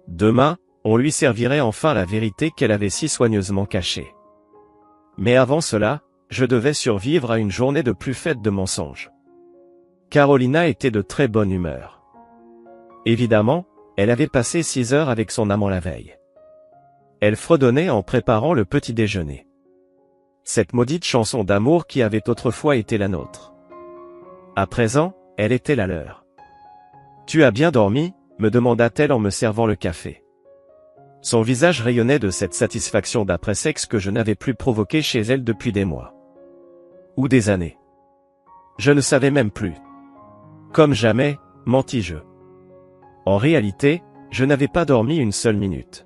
Demain, on lui servirait enfin la vérité qu'elle avait si soigneusement cachée. Mais avant cela, je devais survivre à une journée de plus faite de mensonges. Carolina était de très bonne humeur. Évidemment, elle avait passé 6 heures avec son amant la veille. Elle fredonnait en préparant le petit déjeuner. Cette maudite chanson d'amour qui avait autrefois été la nôtre. À présent, elle était la leur. « Tu as bien dormi ?» me demanda-t-elle en me servant le café. Son visage rayonnait de cette satisfaction d'après-sexe que je n'avais plus provoquée chez elle depuis des mois. Ou des années. Je ne savais même plus. Comme jamais, mentis-je. En réalité, je n'avais pas dormi une seule minute.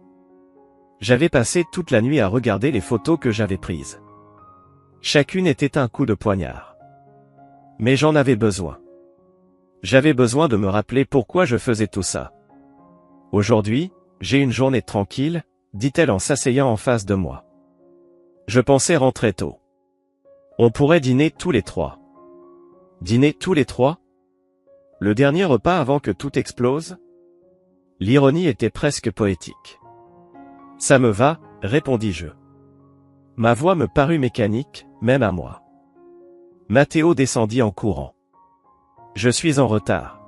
J'avais passé toute la nuit à regarder les photos que j'avais prises. Chacune était un coup de poignard. Mais j'en avais besoin. J'avais besoin de me rappeler pourquoi je faisais tout ça. Aujourd'hui, j'ai une journée tranquille, dit-elle en s'asseyant en face de moi. Je pensais rentrer tôt. On pourrait dîner tous les 3. Dîner tous les 3? Le dernier repas avant que tout explose? L'ironie était presque poétique. Ça me va, répondis-je. Ma voix me parut mécanique, même à moi. Matteo descendit en courant. Je suis en retard.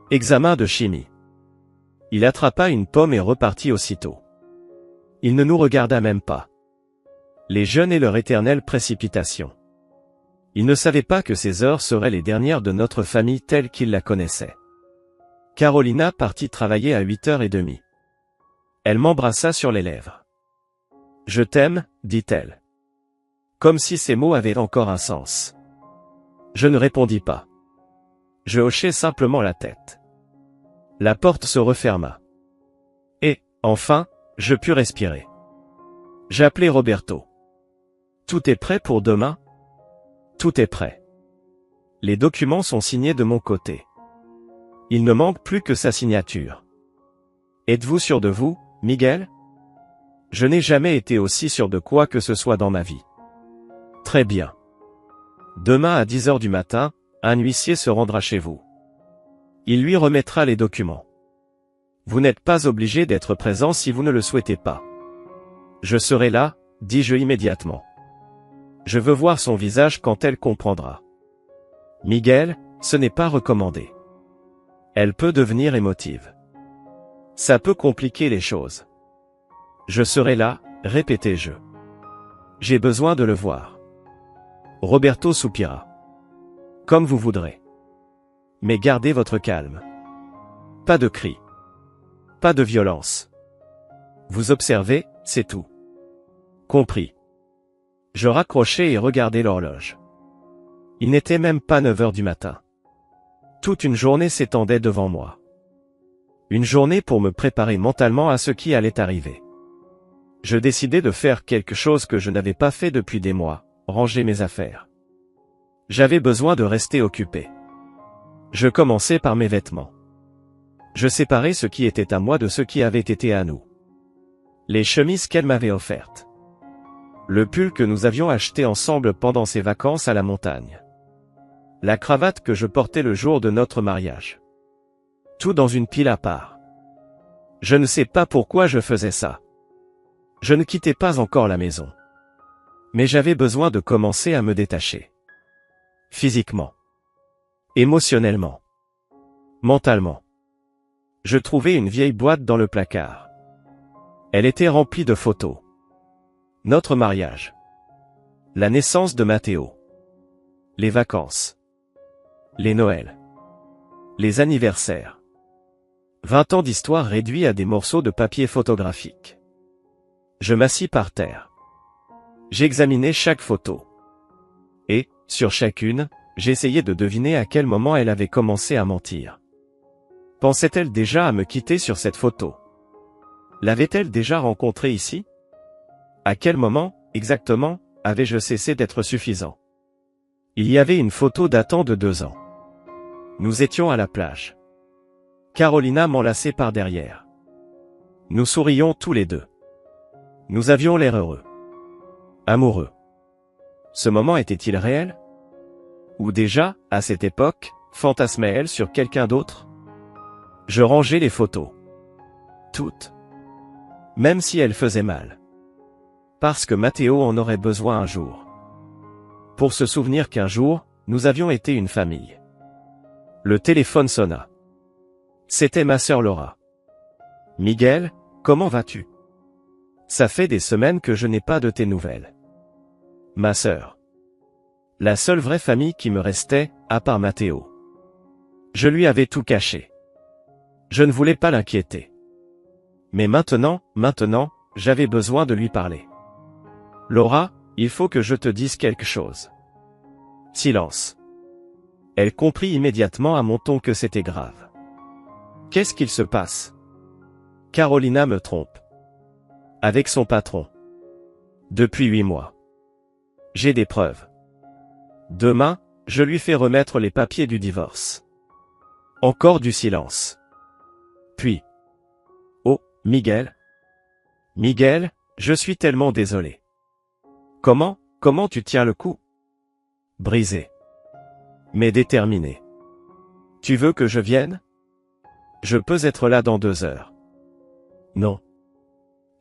Examen de chimie. Il attrapa une pomme et repartit aussitôt. Il ne nous regarda même pas. Les jeunes et leur éternelle précipitation. Il ne savait pas que ces heures seraient les dernières de notre famille telle qu'il la connaissait. Carolina partit travailler à 8h30. Elle m'embrassa sur les lèvres. « Je t'aime », dit-elle. Comme si ces mots avaient encore un sens. Je ne répondis pas. Je hochai simplement la tête. La porte se referma. Et, enfin, Je pus respirer. J'appelai Roberto. Tout est prêt pour demain? Tout est prêt. Les documents sont signés de mon côté. Il ne manque plus que sa signature. Êtes-vous sûr de vous, Miguel? Je n'ai jamais été aussi sûr de quoi que ce soit dans ma vie. Très bien. Demain à 10 heures du matin, un huissier se rendra chez vous. Il lui remettra les documents. Vous n'êtes pas obligé d'être présent si vous ne le souhaitez pas. Je serai là, dis-je immédiatement. Je veux voir son visage quand elle comprendra. Miguel, ce n'est pas recommandé. Elle peut devenir émotive. Ça peut compliquer les choses. Je serai là, répétai-je. J'ai besoin de le voir. Roberto soupira. Comme vous voudrez. Mais gardez votre calme. Pas de cris. Pas de violence. Vous observez, c'est tout. Compris. Je raccrochai et regardai l'horloge. Il n'était même pas 9 heures du matin. Toute une journée s'étendait devant moi. Une journée pour me préparer mentalement à ce qui allait arriver. Je décidai de faire quelque chose que je n'avais pas fait depuis des mois, ranger mes affaires. J'avais besoin de rester occupé. Je commençai par mes vêtements. Je séparai ce qui était à moi de ce qui avait été à nous. Les chemises qu'elle m'avait offertes. Le pull que nous avions acheté ensemble pendant ses vacances à la montagne. La cravate que je portais le jour de notre mariage. Tout dans une pile à part. Je ne sais pas pourquoi je faisais ça. Je ne quittais pas encore la maison. Mais j'avais besoin de commencer à me détacher. Physiquement. Émotionnellement. Mentalement. Je trouvai une vieille boîte dans le placard. Elle était remplie de photos. Notre mariage. La naissance de Matteo. Les vacances. Les Noëls. Les anniversaires. 20 ans d'histoire réduits à des morceaux de papier photographique. Je m'assis par terre. J'examinais chaque photo. Et, sur chacune, j'essayais de deviner à quel moment elle avait commencé à mentir. Pensait-elle déjà à me quitter sur cette photo? L'avait-elle déjà rencontré ici? À quel moment, exactement, avais-je cessé d'être suffisant? Il y avait une photo datant de 2 ans. Nous étions à la plage. Carolina m'enlaçait par derrière. Nous sourions tous les deux. Nous avions l'air heureux. Amoureux. Ce moment était-il réel? Ou déjà, à cette époque, fantasmait-elle sur quelqu'un d'autre? Je rangeais les photos. Toutes. Même si elles faisaient mal. Parce que Matteo en aurait besoin un jour. Pour se souvenir qu'un jour, nous avions été une famille. Le téléphone sonna. C'était ma sœur Laura. Miguel, comment vas-tu? Ça fait des semaines que je n'ai pas de tes nouvelles. Ma sœur. La seule vraie famille qui me restait, à part Matteo. Je lui avais tout caché. Je ne voulais pas l'inquiéter. Mais maintenant, j'avais besoin de lui parler. Laura, il faut que je te dise quelque chose. Silence. Elle comprit immédiatement à mon ton que c'était grave. Qu'est-ce qu'il se passe? Carolina me trompe. Avec son patron. Depuis 8 mois. J'ai des preuves. Demain, je lui fais remettre les papiers du divorce. Encore du silence. Puis. Oh, Miguel. Miguel, je suis tellement désolé. Comment tu tiens le coup? Brisé. Mais déterminé. Tu veux que je vienne? Je peux être là dans 2 heures. Non.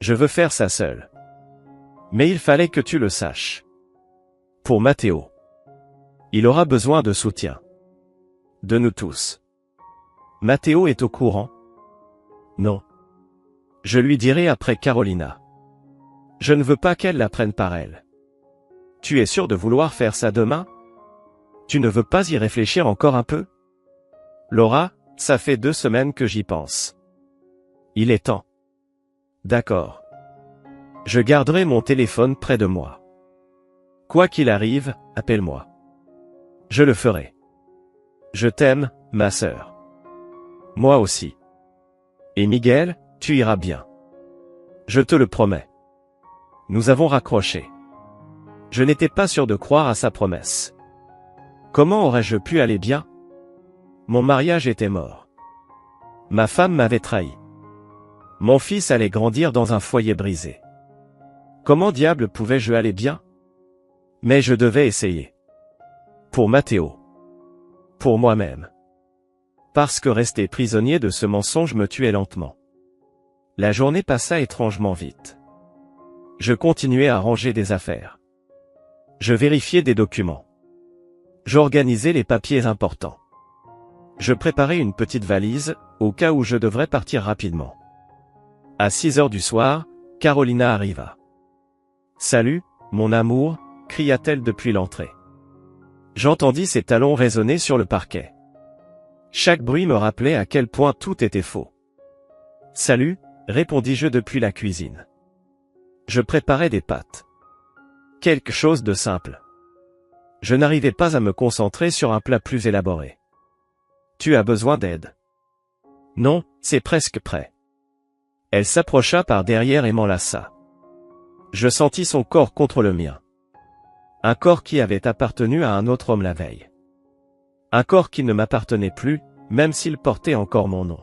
Je veux faire ça seul. Mais il fallait que tu le saches. Pour Matteo. Il aura besoin de soutien. De nous tous. Matteo est au courant? Non. Je lui dirai après Carolina. Je ne veux pas qu'elle l'apprenne par elle. Tu es sûr de vouloir faire ça demain? Tu ne veux pas y réfléchir encore un peu? Laura, ça fait 2 semaines que j'y pense. Il est temps. D'accord. Je garderai mon téléphone près de moi. Quoi qu'il arrive, appelle-moi. Je le ferai. Je t'aime, ma sœur. Moi aussi. Et Miguel, tu iras bien. Je te le promets. Nous avons raccroché. Je n'étais pas sûr de croire à sa promesse. Comment aurais-je pu aller bien? Mon mariage était mort. Ma femme m'avait trahi. Mon fils allait grandir dans un foyer brisé. Comment diable pouvais-je aller bien? Mais je devais essayer. Pour Matteo. Pour moi-même. Parce que rester prisonnier de ce mensonge me tuait lentement. La journée passa étrangement vite. Je continuais à ranger des affaires. Je vérifiais des documents. J'organisais les papiers importants. Je préparais une petite valise, au cas où je devrais partir rapidement. À 6 heures du soir, Carolina arriva. « Salut, mon amour » cria-t-elle depuis l'entrée. J'entendis ses talons résonner sur le parquet. Chaque bruit me rappelait à quel point tout était faux. « Salut » répondis-je depuis la cuisine. Je préparais des pâtes. Quelque chose de simple. Je n'arrivais pas à me concentrer sur un plat plus élaboré. « Tu as besoin d'aide? »« Non, c'est presque prêt. » Elle s'approcha par derrière et m'enlaça. Je sentis son corps contre le mien. Un corps qui avait appartenu à un autre homme la veille. Un corps qui ne m'appartenait plus, même s'il portait encore mon nom.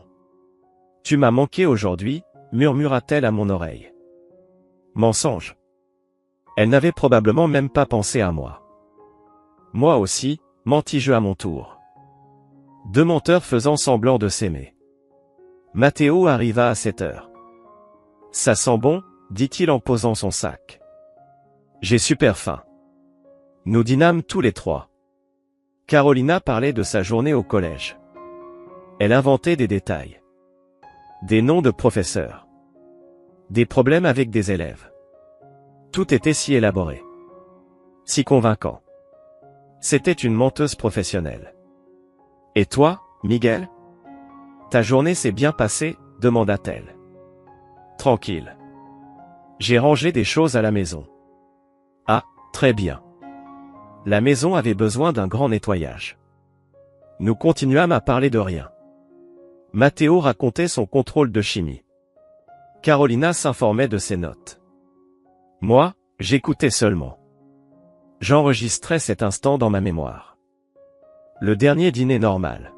« Tu m'as manqué aujourd'hui » murmura-t-elle à mon oreille. Mensonge. Elle n'avait probablement même pas pensé à moi. Moi aussi, mentis-je à mon tour. Deux menteurs faisant semblant de s'aimer. Matteo arriva à 7 heures. « Ça sent bon » dit-il en posant son sac. « J'ai super faim. » Nous dînâmes tous les trois. Carolina parlait de sa journée au collège. Elle inventait des détails. Des noms de professeurs. Des problèmes avec des élèves. Tout était si élaboré. Si convaincant. C'était une menteuse professionnelle. « Et toi, Miguel? Ta journée s'est bien passée ?» demanda-t-elle. « Tranquille. J'ai rangé des choses à la maison. »« Ah, très bien. » La maison avait besoin d'un grand nettoyage. Nous continuâmes à parler de rien. Matteo racontait son contrôle de chimie. Carolina s'informait de ses notes. Moi, j'écoutais seulement. J'enregistrais cet instant dans ma mémoire. Le dernier dîner normal.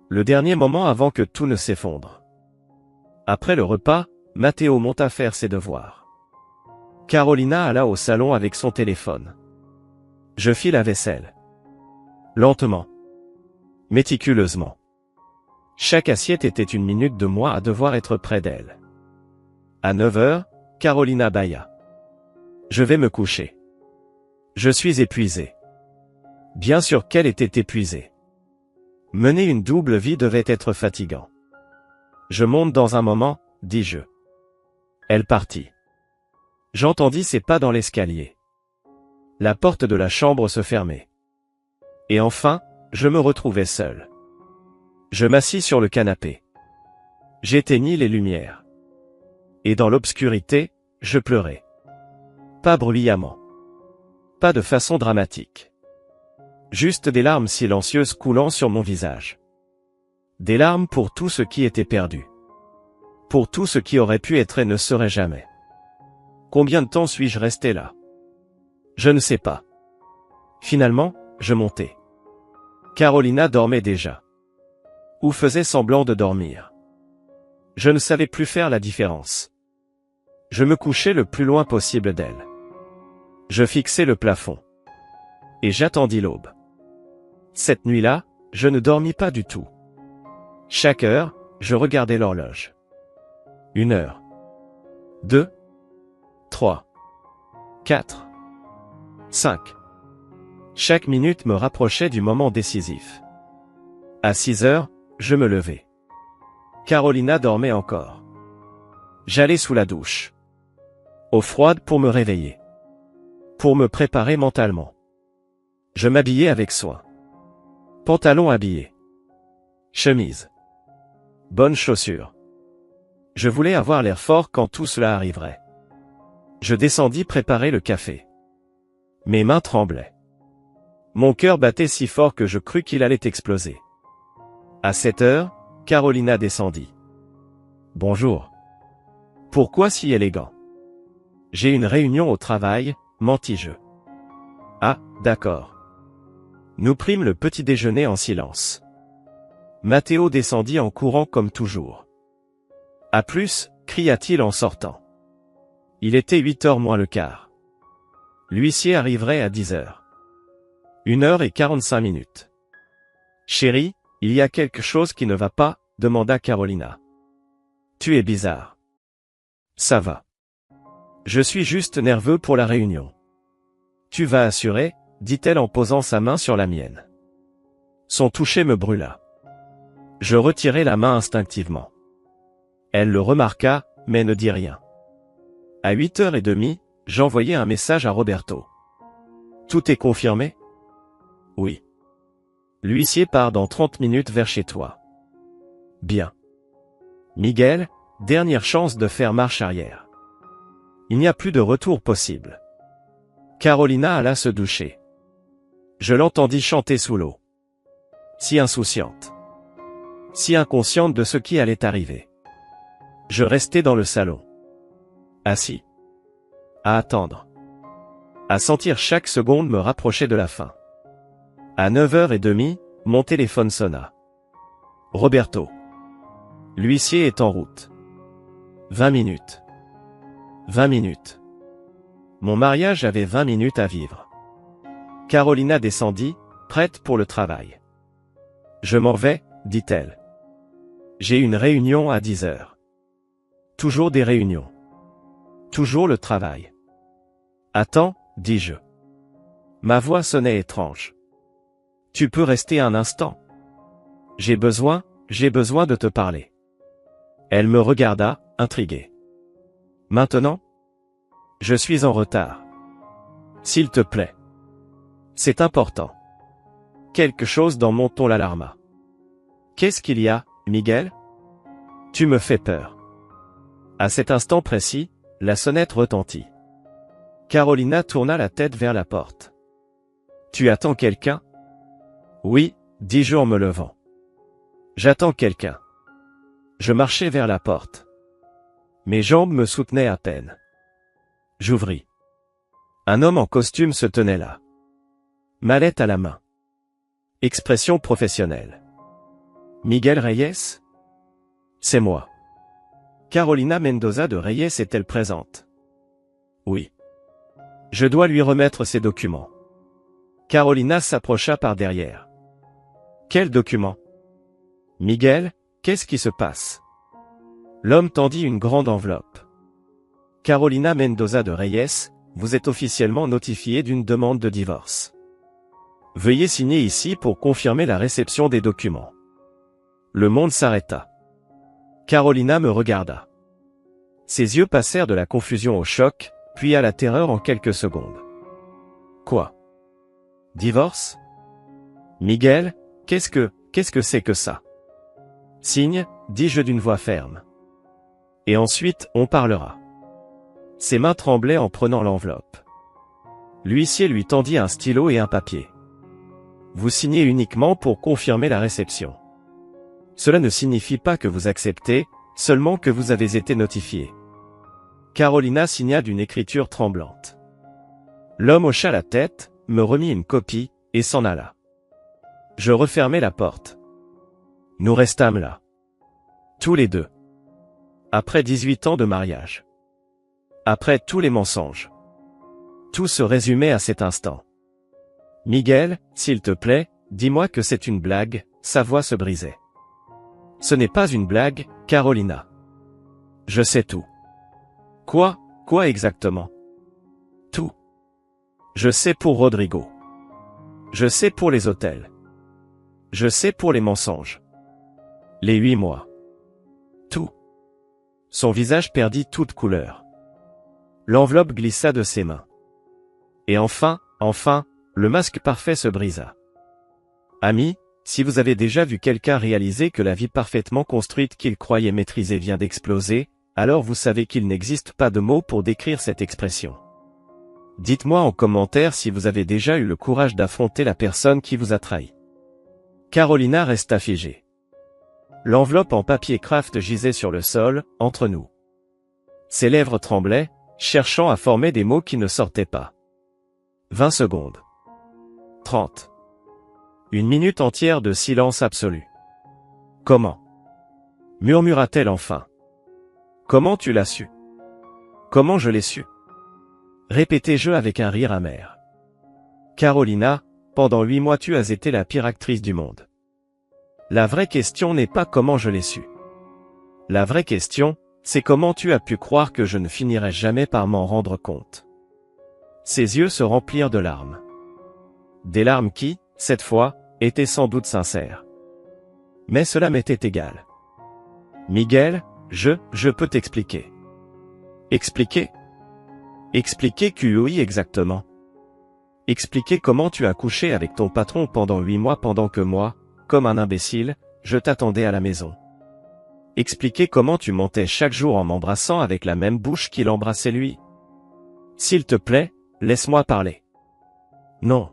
Le dernier moment avant que tout ne s'effondre. Après le repas, Matteo monta faire ses devoirs. Carolina alla au salon avec son téléphone. Je fis la vaisselle. Lentement. Méticuleusement. Chaque assiette était une minute de moi à devoir être près d'elle. À 9 heures, Carolina bâilla. Je vais me coucher. Je suis épuisé. Bien sûr qu'elle était épuisée. Mener une double vie devait être fatigant. Je monte dans un moment, dis-je. Elle partit. J'entendis ses pas dans l'escalier. La porte de la chambre se fermait. Et enfin, je me retrouvai seul. Je m'assis sur le canapé. J'éteignis les lumières. Et dans l'obscurité, je pleurais. Pas bruyamment. Pas de façon dramatique. Juste des larmes silencieuses coulant sur mon visage. Des larmes pour tout ce qui était perdu. Pour tout ce qui aurait pu être et ne serait jamais. Combien de temps suis-je resté là? Je ne sais pas. Finalement, je montai. Carolina dormait déjà. Ou faisait semblant de dormir. Je ne savais plus faire la différence. Je me couchais le plus loin possible d'elle. Je fixai le plafond. Et j'attendis l'aube. Cette nuit-là, je ne dormis pas du tout. Chaque heure, je regardais l'horloge. 1 heure. 2. 3. 4. 5. Chaque minute me rapprochait du moment décisif. À 6 heures, je me levai. Carolina dormait encore. J'allai sous la douche. Eau froide pour me réveiller. Pour me préparer mentalement. Je m'habillai avec soin. Pantalon habillé. Chemise. Bonnes chaussures. Je voulais avoir l'air fort quand tout cela arriverait. Je descendis préparer le café. Mes mains tremblaient. Mon cœur battait si fort que je crus qu'il allait exploser. À 7 heures, Carolina descendit. Bonjour. Pourquoi si élégant? J'ai une réunion au travail, mentis-je. Ah, d'accord. Nous prîmes le petit déjeuner en silence. Matteo descendit en courant comme toujours. À plus, cria-t-il en sortant. Il était 8h moins le quart. L'huissier arriverait à 10h. 1h45. Chérie, il y a quelque chose qui ne va pas, demanda Carolina. Tu es bizarre. Ça va. Je suis juste nerveux pour la réunion. Tu vas assurer, dit-elle en posant sa main sur la mienne. Son toucher me brûla. Je retirai la main instinctivement. Elle le remarqua, mais ne dit rien. À 8h30, j'envoyai un message à Roberto. Tout est confirmé? Oui. L'huissier part dans 30 minutes vers chez toi. Bien. Miguel, dernière chance de faire marche arrière. Il n'y a plus de retour possible. Carolina alla se doucher. Je l'entendis chanter sous l'eau. Si insouciante. Si inconsciente de ce qui allait arriver. Je restai dans le salon. Assis. À attendre. À sentir chaque seconde me rapprocher de la fin. À 9h30, mon téléphone sonna. Roberto. L'huissier est en route. 20 minutes. 20 minutes. Mon mariage avait 20 minutes à vivre. Carolina descendit, prête pour le travail. Je m'en vais, dit-elle. J'ai une réunion à 10h. Toujours des réunions. Toujours le travail. Attends, dis-je. Ma voix sonnait étrange. Tu peux rester un instant. J'ai besoin de te parler. Elle me regarda, intriguée. Maintenant? Je suis en retard. S'il te plaît. C'est important. Quelque chose dans mon ton l'alarma. Qu'est-ce qu'il y a, Miguel? Tu me fais peur. À cet instant précis, la sonnette retentit. Carolina tourna la tête vers la porte. Tu attends quelqu'un? Oui, dis-je en me levant. J'attends quelqu'un. Je marchai vers la porte. Mes jambes me soutenaient à peine. J'ouvris. Un homme en costume se tenait là. Mallette à la main. Expression professionnelle. Miguel Reyes? C'est moi. Carolina Mendoza de Reyes est-elle présente? Oui. Je dois lui remettre ses documents. Carolina s'approcha par derrière. Quel document? Miguel, qu'est-ce qui se passe? L'homme tendit une grande enveloppe. Carolina Mendoza de Reyes, vous êtes officiellement notifiée d'une demande de divorce. Veuillez signer ici pour confirmer la réception des documents. Le monde s'arrêta. Carolina me regarda. Ses yeux passèrent de la confusion au choc, puis à la terreur en quelques secondes. Quoi? Divorce? Miguel, qu'est-ce que c'est que ça? Signe, dis-je d'une voix ferme. Et ensuite, on parlera. Ses mains tremblaient en prenant l'enveloppe. L'huissier lui tendit un stylo et un papier. Vous signez uniquement pour confirmer la réception. Cela ne signifie pas que vous acceptez, seulement que vous avez été notifié. Carolina signa d'une écriture tremblante. L'homme hocha la tête, me remit une copie, et s'en alla. Je refermai la porte. Nous restâmes là. Tous les deux. Après 18 ans de mariage. Après tous les mensonges. Tout se résumait à cet instant. Miguel, s'il te plaît, dis-moi que c'est une blague, sa voix se brisait. Ce n'est pas une blague, Carolina. Je sais tout. Quoi exactement? Tout. Je sais pour Rodrigo. Je sais pour les hôtels. Je sais pour les mensonges. Les 8 mois. Tout. Son visage perdit toute couleur. L'enveloppe glissa de ses mains. Et enfin, le masque parfait se brisa. Ami, si vous avez déjà vu quelqu'un réaliser que la vie parfaitement construite qu'il croyait maîtriser vient d'exploser, alors vous savez qu'il n'existe pas de mots pour décrire cette expression. Dites-moi en commentaire si vous avez déjà eu le courage d'affronter la personne qui vous a trahi. Carolina resta figée. L'enveloppe en papier craft gisait sur le sol, entre nous. Ses lèvres tremblaient, cherchant à former des mots qui ne sortaient pas. 20 secondes. 30. Une minute entière de silence absolu. Comment? Murmura-t-elle enfin. Comment tu l'as su? Comment je l'ai su? Répétai-je avec un rire amer. Carolina, pendant 8 mois tu as été la pire actrice du monde. La vraie question n'est pas comment je l'ai su. La vraie question, c'est comment tu as pu croire que je ne finirais jamais par m'en rendre compte. Ses yeux se remplirent de larmes. Des larmes qui, cette fois, étaient sans doute sincères. Mais cela m'était égal. Miguel, je peux t'expliquer. Expliquer? Expliquer oui exactement. Expliquer comment tu as couché avec ton patron pendant 8 mois pendant que moi, comme un imbécile, je t'attendais à la maison. Expliquer comment tu mentais chaque jour en m'embrassant avec la même bouche qu'il embrassait lui. S'il te plaît, laisse-moi parler. Non.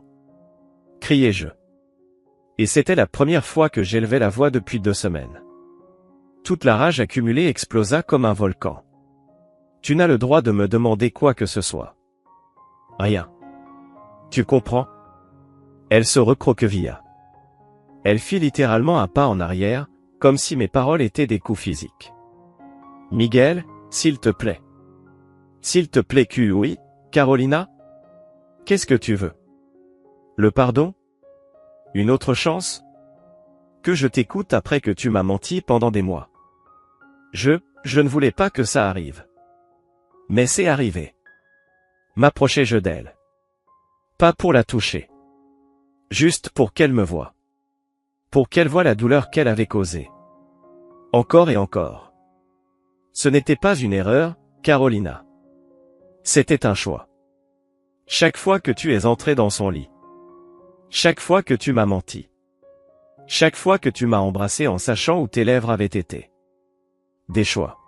Criai-je. Et c'était la première fois que j'élevais la voix depuis 2 semaines. Toute la rage accumulée explosa comme un volcan. Tu n'as le droit de me demander quoi que ce soit. Rien. Tu comprends? Elle se recroquevilla. Elle fit littéralement un pas en arrière, comme si mes paroles étaient des coups physiques. Miguel, s'il te plaît. S'il te plaît oui, Carolina? Qu'est-ce que tu veux? Le pardon? Une autre chance? Que je t'écoute après que tu m'as menti pendant des mois. Je ne voulais pas que ça arrive. Mais c'est arrivé. M'approchai-je d'elle. Pas pour la toucher. Juste pour qu'elle me voie. Pour qu'elle voie la douleur qu'elle avait causée. Encore et encore. Ce n'était pas une erreur, Carolina. C'était un choix. Chaque fois que tu es entrée dans son lit. Chaque fois que tu m'as menti. Chaque fois que tu m'as embrassé en sachant où tes lèvres avaient été. Des choix.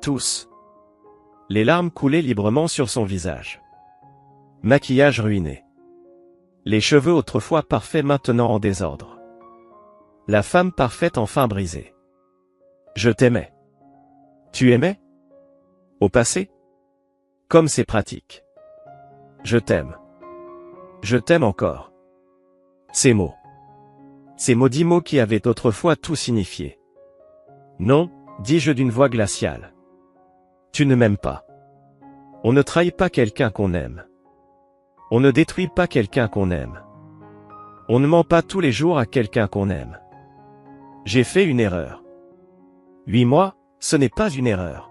Tous. Les larmes coulaient librement sur son visage. Maquillage ruiné. Les cheveux autrefois parfaits maintenant en désordre. La femme parfaite enfin brisée. Je t'aimais. Tu aimais? Au passé? Comme c'est pratique. Je t'aime. Je t'aime encore. Ces mots. Ces maudits mots qui avaient autrefois tout signifié. Non, dis-je d'une voix glaciale. Tu ne m'aimes pas. On ne trahit pas quelqu'un qu'on aime. On ne détruit pas quelqu'un qu'on aime. On ne ment pas tous les jours à quelqu'un qu'on aime. J'ai fait une erreur. 8 mois, ce n'est pas une erreur.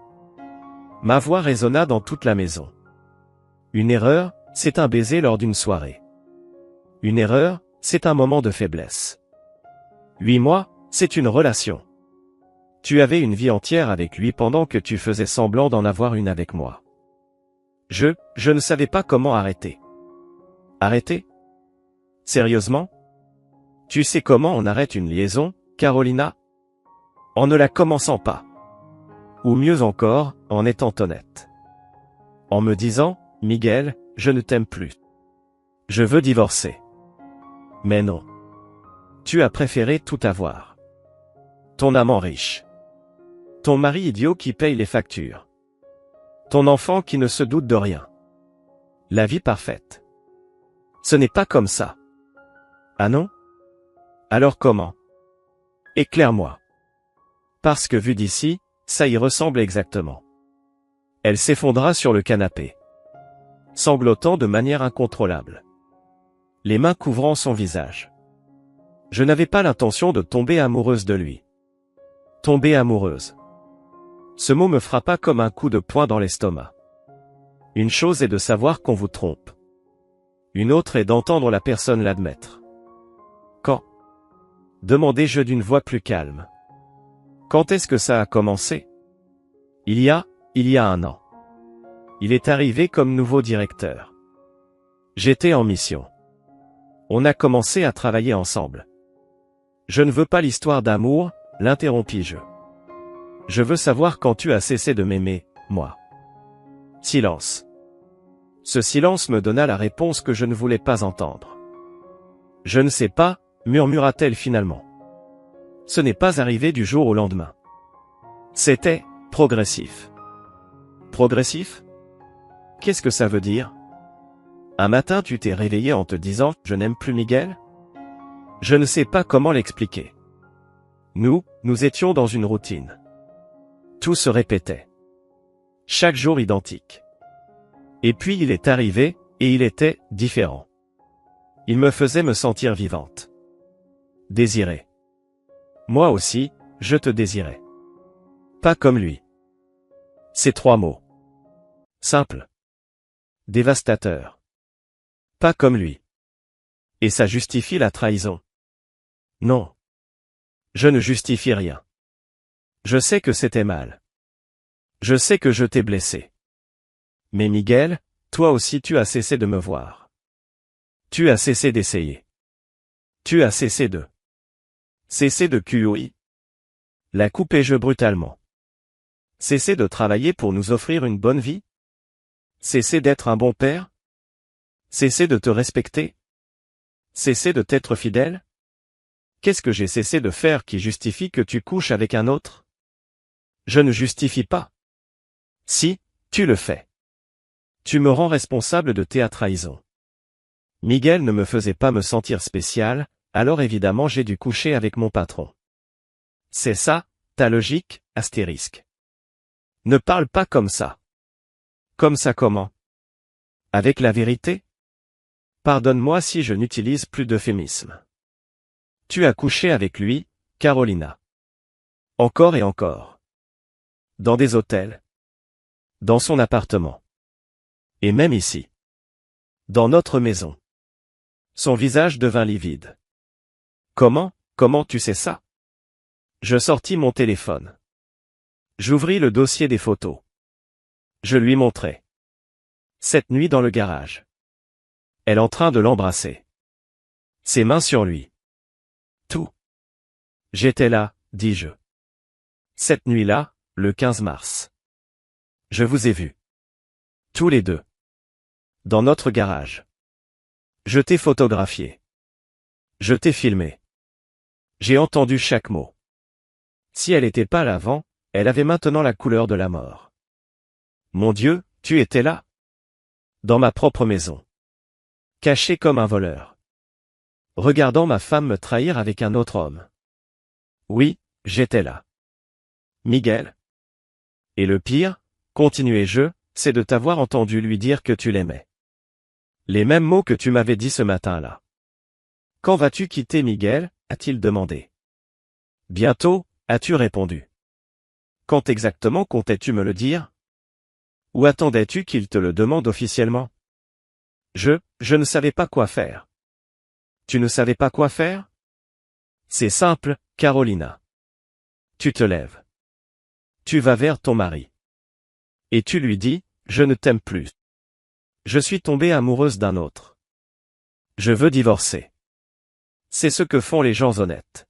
Ma voix résonna dans toute la maison. Une erreur, c'est un baiser lors d'une soirée. Une erreur, c'est un moment de faiblesse. 8 mois, c'est une relation. Tu avais une vie entière avec lui pendant que tu faisais semblant d'en avoir une avec moi. Je ne savais pas comment arrêter. Arrêter? Sérieusement? Tu sais comment on arrête une liaison, Carolina? En ne la commençant pas. Ou mieux encore, en étant honnête. En me disant, Miguel, je ne t'aime plus. Je veux divorcer. Mais non. Tu as préféré tout avoir. Ton amant riche. Ton mari idiot qui paye les factures. Ton enfant qui ne se doute de rien. La vie parfaite. Ce n'est pas comme ça. Ah non? Alors comment? Éclaire-moi. Parce que vu d'ici, ça y ressemble exactement. Elle s'effondra sur le canapé. Sanglotant de manière incontrôlable. Les mains couvrant son visage. Je n'avais pas l'intention de tomber amoureuse de lui. Tomber amoureuse. Ce mot me frappa comme un coup de poing dans l'estomac. Une chose est de savoir qu'on vous trompe. Une autre est d'entendre la personne l'admettre. Quand? Demandai-je d'une voix plus calme. Quand est-ce que ça a commencé? Il y a 1 an. Il est arrivé comme nouveau directeur. J'étais en mission. On a commencé à travailler ensemble. Je ne veux pas l'histoire d'amour, l'interrompis-je. Je veux savoir quand tu as cessé de m'aimer, moi. Silence. Ce silence me donna la réponse que je ne voulais pas entendre. Je ne sais pas, murmura-t-elle finalement. Ce n'est pas arrivé du jour au lendemain. C'était progressif. Progressif? Qu'est-ce que ça veut dire? Un matin tu t'es réveillé en te disant « Je n'aime plus Miguel ?» Je ne sais pas comment l'expliquer. Nous étions dans une routine. Tout se répétait. Chaque jour identique. Et puis il est arrivé, et il était différent. Il me faisait me sentir vivante. Désirée. Moi aussi, je te désirais. Pas comme lui. Ces 3 mots. Simple. Dévastateur. Pas comme lui. Et ça justifie la trahison. Non. Je ne justifie rien. Je sais que c'était mal. Je sais que je t'ai blessé. Mais Miguel, toi aussi tu as cessé de me voir. Tu as cessé d'essayer. Tu as cessé de... Cessé de QI. La coupez-je brutalement. Cessez de travailler pour nous offrir une bonne vie? Cessez d'être un bon père? Cessez de te respecter? Cessez de t'être fidèle? Qu'est-ce que j'ai cessé de faire qui justifie que tu couches avec un autre? Je ne justifie pas. Si, tu le fais. Tu me rends responsable de tes trahisons. Miguel ne me faisait pas me sentir spécial, alors évidemment j'ai dû coucher avec mon patron. C'est ça, ta logique, astérisque. Ne parle pas comme ça. Comme ça comment? Avec la vérité? Pardonne-moi si je n'utilise plus d'euphémisme. Tu as couché avec lui, Carolina. Encore et encore. Dans des hôtels. Dans son appartement. Et même ici. Dans notre maison. Son visage devint livide. Comment tu sais ça? Je sortis mon téléphone. J'ouvris le dossier des photos. Je lui montrai. Cette nuit dans le garage. Elle en train de l'embrasser. Ses mains sur lui. Tout. J'étais là, dis-je. Cette nuit-là, le 15 mars. Je vous ai vus. Tous les deux. Dans notre garage. Je t'ai photographié. Je t'ai filmé. J'ai entendu chaque mot. Si elle n'était pas l'avant, elle avait maintenant la couleur de la mort. Mon Dieu, tu étais là. Dans ma propre maison. Caché comme un voleur. Regardant ma femme me trahir avec un autre homme. Oui, j'étais là. Miguel. Et le pire, continuai-je, c'est de t'avoir entendu lui dire que tu l'aimais. Les mêmes mots que tu m'avais dit ce matin-là. Quand vas-tu quitter Miguel, a-t-il demandé. Bientôt, as-tu répondu. Quand exactement comptais-tu me le dire? Ou attendais-tu qu'il te le demande officiellement? Je ne savais pas quoi faire. Tu ne savais pas quoi faire? C'est simple, Carolina. Tu te lèves. Tu vas vers ton mari. Et tu lui dis, je ne t'aime plus. Je suis tombée amoureuse d'un autre. Je veux divorcer. C'est ce que font les gens honnêtes.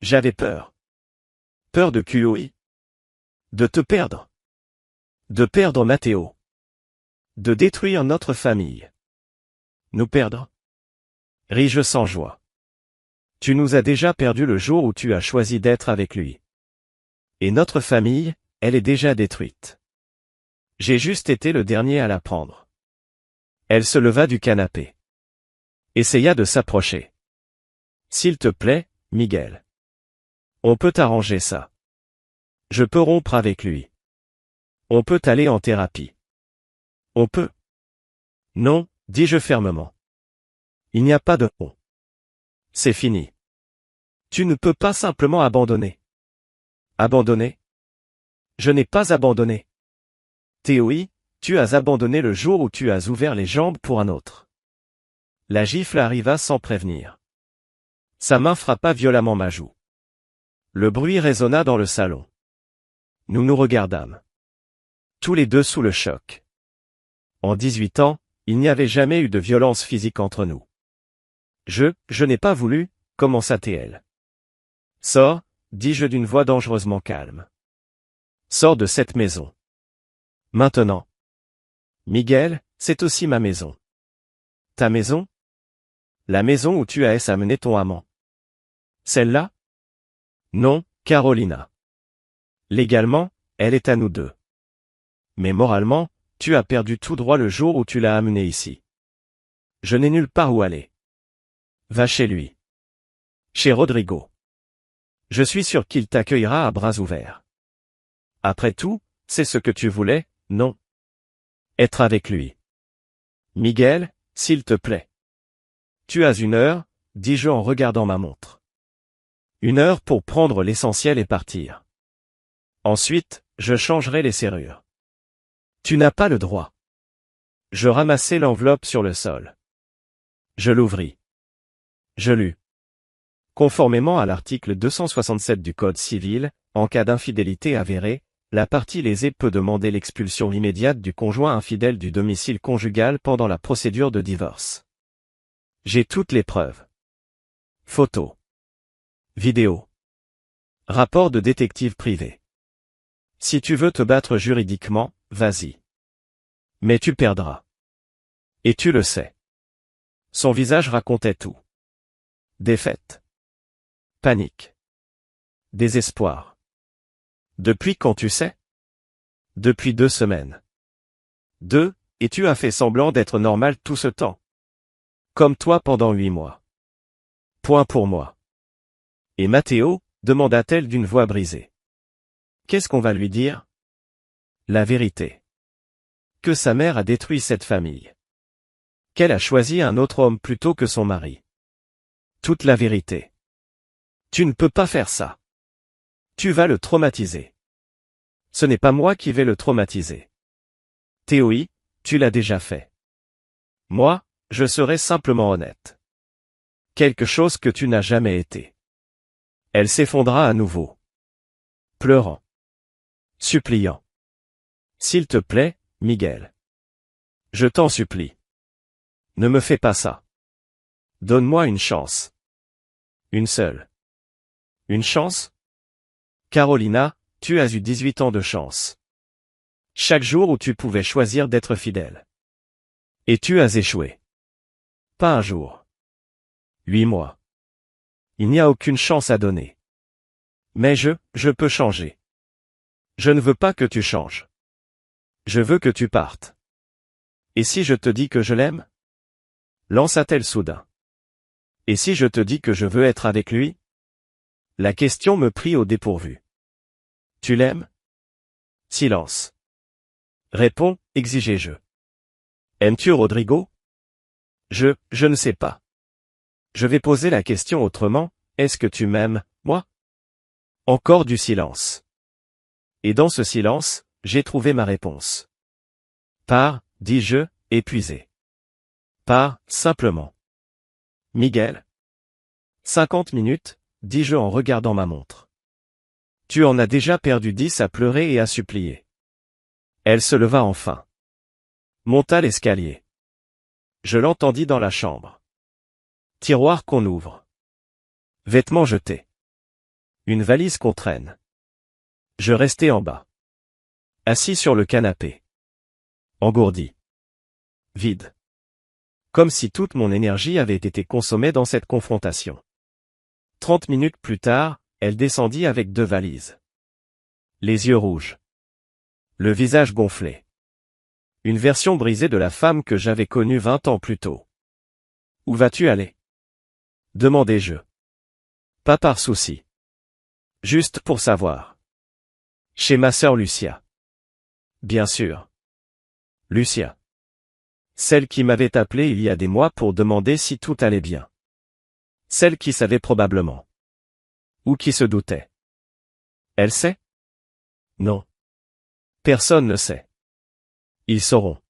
J'avais peur. Peur de QOI. De te perdre. De perdre Matteo. De détruire notre famille. Nous perdre? Ris-je sans joie. Tu nous as déjà perdu le jour où tu as choisi d'être avec lui. Et notre famille, elle est déjà détruite. J'ai juste été le dernier à la prendre. Elle se leva du canapé. Essaya de s'approcher. S'il te plaît, Miguel. On peut arranger ça. Je peux rompre avec lui. On peut aller en thérapie. On peut. Non, dis-je fermement. Il n'y a pas de on. C'est fini. Tu ne peux pas simplement abandonner. Abandonner? Je n'ai pas abandonné. Théoï, tu as abandonné le jour où tu as ouvert les jambes pour un autre. La gifle arriva sans prévenir. Sa main frappa violemment ma joue. Le bruit résonna dans le salon. Nous nous regardâmes. Tous les deux sous le choc. En 18 ans, il n'y avait jamais eu de violence physique entre nous. Je n'ai pas voulu, commença-t-elle. Sors, dis-je d'une voix dangereusement calme. Sors de cette maison. Maintenant. Miguel, c'est aussi ma maison. Ta maison? La maison où tu as amené ton amant. Celle-là? Non, Carolina. Légalement, elle est à nous deux. Mais moralement, tu as perdu tout droit le jour où tu l'as amené ici. Je n'ai nulle part où aller. Va chez lui. Chez Rodrigo. Je suis sûr qu'il t'accueillera à bras ouverts. Après tout, c'est ce que tu voulais, non? Être avec lui. Miguel, s'il te plaît. Tu as 1 heure, dis-je en regardant ma montre. 1 heure pour prendre l'essentiel et partir. Ensuite, je changerai les serrures. Tu n'as pas le droit. Je ramassai l'enveloppe sur le sol. Je l'ouvris. Je lus. Conformément à l'article 267 du Code civil, en cas d'infidélité avérée, la partie lésée peut demander l'expulsion immédiate du conjoint infidèle du domicile conjugal pendant la procédure de divorce. J'ai toutes les preuves. Photos. Vidéos. Rapport de détective privé. Si tu veux te battre juridiquement, vas-y. Mais tu perdras. Et tu le sais. Son visage racontait tout. Défaite. Panique. Désespoir. Depuis quand tu sais? Depuis 2 semaines. 2, et tu as fait semblant d'être normal tout ce temps. Comme toi pendant 8 mois. Point pour moi. Et Matteo, demanda-t-elle d'une voix brisée. Qu'est-ce qu'on va lui dire? La vérité. Que sa mère a détruit cette famille. Qu'elle a choisi un autre homme plutôt que son mari. Toute la vérité. Tu ne peux pas faire ça. Tu vas le traumatiser. Ce n'est pas moi qui vais le traumatiser. Théoï, tu l'as déjà fait. Moi, je serai simplement honnête. Quelque chose que tu n'as jamais été. Elle s'effondra à nouveau. Pleurant. Suppliant. S'il te plaît, Miguel. Je t'en supplie. Ne me fais pas ça. Donne-moi une chance. Une seule. Une chance? Carolina, tu as eu 18 ans de chance. Chaque jour où tu pouvais choisir d'être fidèle. Et tu as échoué. Pas un jour. 8 mois. Il n'y a aucune chance à donner. Mais je peux changer. Je ne veux pas que tu changes. Je veux que tu partes. Et si je te dis que je l'aime? Lança-t-elle soudain. Et si je te dis que je veux être avec lui? La question me prit au dépourvu. Tu l'aimes? Silence. Réponds, exigeai-je. Aimes-tu Rodrigo? Je ne sais pas. Je vais poser la question autrement, est-ce que tu m'aimes, moi? Encore du silence. Et dans ce silence, j'ai trouvé ma réponse. Pars, dis-je, épuisé. Pars, simplement. Miguel? 50 minutes, dis-je en regardant ma montre. Tu en as déjà perdu 10 à pleurer et à supplier. Elle se leva enfin. Monta l'escalier. Je l'entendis dans la chambre. Tiroir qu'on ouvre. Vêtements jetés. Une valise qu'on traîne. Je restai en bas. Assis sur le canapé. Engourdi. Vide. Comme si toute mon énergie avait été consommée dans cette confrontation. 30 minutes plus tard, elle descendit avec 2 valises. Les yeux rouges. Le visage gonflé. Une version brisée de la femme que j'avais connue 20 ans plus tôt. Où vas-tu aller? Demandai-je. Pas par souci. Juste pour savoir. Chez ma sœur Lucia. Bien sûr. Lucia. Celle qui m'avait appelé il y a des mois pour demander si tout allait bien. Celle qui savait probablement. Ou qui se doutait. Elle sait? Non. Personne ne sait. Ils sauront.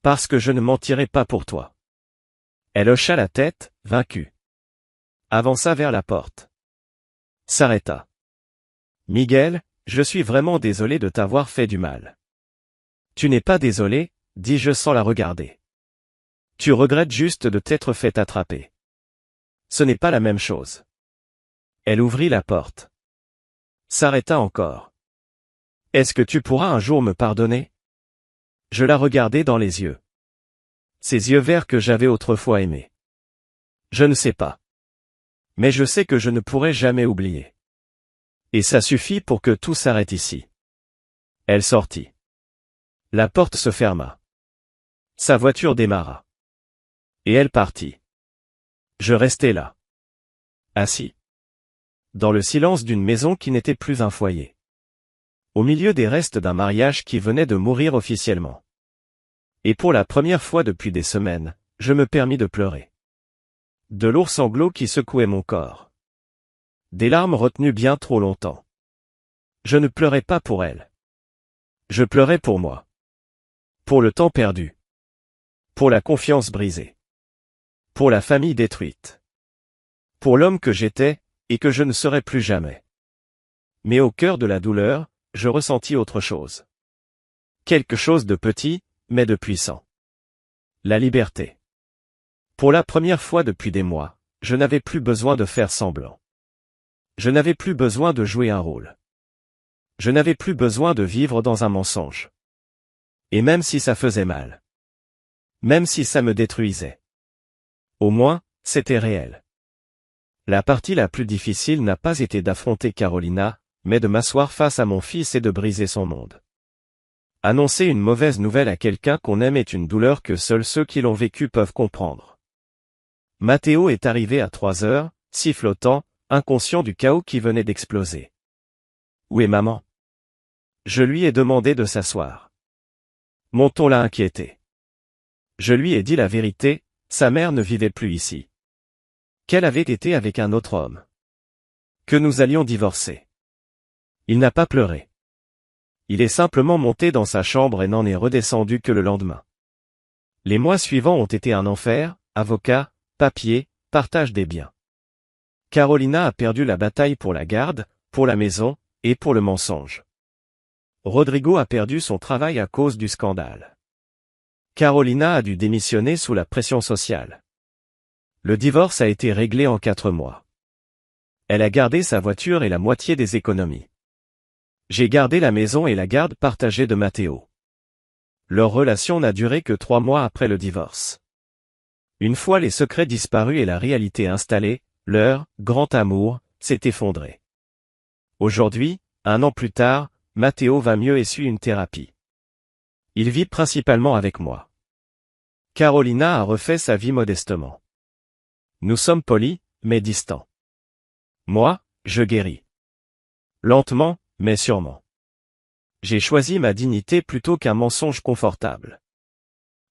Parce que je ne mentirai pas pour toi. Elle hocha la tête, vaincue. Avança vers la porte. S'arrêta. Miguel, je suis vraiment désolé de t'avoir fait du mal. Tu n'es pas désolé, dis-je sans la regarder. Tu regrettes juste de t'être fait attraper. Ce n'est pas la même chose. Elle ouvrit la porte. S'arrêta encore. Est-ce que tu pourras un jour me pardonner? Je la regardai dans les yeux. Ces yeux verts que j'avais autrefois aimés. Je ne sais pas. Mais je sais que je ne pourrai jamais oublier. Et ça suffit pour que tout s'arrête ici. Elle sortit. La porte se ferma. Sa voiture démarra. Et elle partit. Je restai là. Assis. Dans le silence d'une maison qui n'était plus un foyer. Au milieu des restes d'un mariage qui venait de mourir officiellement. Et pour la première fois depuis des semaines, je me permis de pleurer. De lourds sanglots qui secouaient mon corps. Des larmes retenues bien trop longtemps. Je ne pleurais pas pour elle. Je pleurais pour moi. Pour le temps perdu. Pour la confiance brisée. Pour la famille détruite. Pour l'homme que j'étais, et que je ne serai plus jamais. Mais au cœur de la douleur, je ressentis autre chose. Quelque chose de petit, mais de puissant. La liberté. Pour la première fois depuis des mois, je n'avais plus besoin de faire semblant. Je n'avais plus besoin de jouer un rôle. Je n'avais plus besoin de vivre dans un mensonge. Et même si ça faisait mal. Même si ça me détruisait. Au moins, c'était réel. La partie la plus difficile n'a pas été d'affronter Carolina, mais de m'asseoir face à mon fils et de briser son monde. Annoncer une mauvaise nouvelle à quelqu'un qu'on aime est une douleur que seuls ceux qui l'ont vécue peuvent comprendre. Matteo est arrivé à 3 heures, sifflotant, inconscient du chaos qui venait d'exploser. Où est maman? Je lui ai demandé de s'asseoir. Mon ton l'a inquiété. Je lui ai dit la vérité, sa mère ne vivait plus ici. Qu'elle avait été avec un autre homme. Que nous allions divorcer. Il n'a pas pleuré. Il est simplement monté dans sa chambre et n'en est redescendu que le lendemain. Les mois suivants ont été un enfer, avocat, papier, partage des biens. Carolina a perdu la bataille pour la garde, pour la maison, et pour le mensonge. Rodrigo a perdu son travail à cause du scandale. Carolina a dû démissionner sous la pression sociale. Le divorce a été réglé en 4 mois. Elle a gardé sa voiture et la moitié des économies. J'ai gardé la maison et la garde partagée de Matteo. Leur relation n'a duré que 3 mois après le divorce. Une fois les secrets disparus et la réalité installée, leur grand amour s'est effondré. Aujourd'hui, 1 an plus tard, Matteo va mieux et suit une thérapie. Il vit principalement avec moi. Carolina a refait sa vie modestement. Nous sommes polis, mais distants. Moi, je guéris. Lentement, mais sûrement. J'ai choisi ma dignité plutôt qu'un mensonge confortable.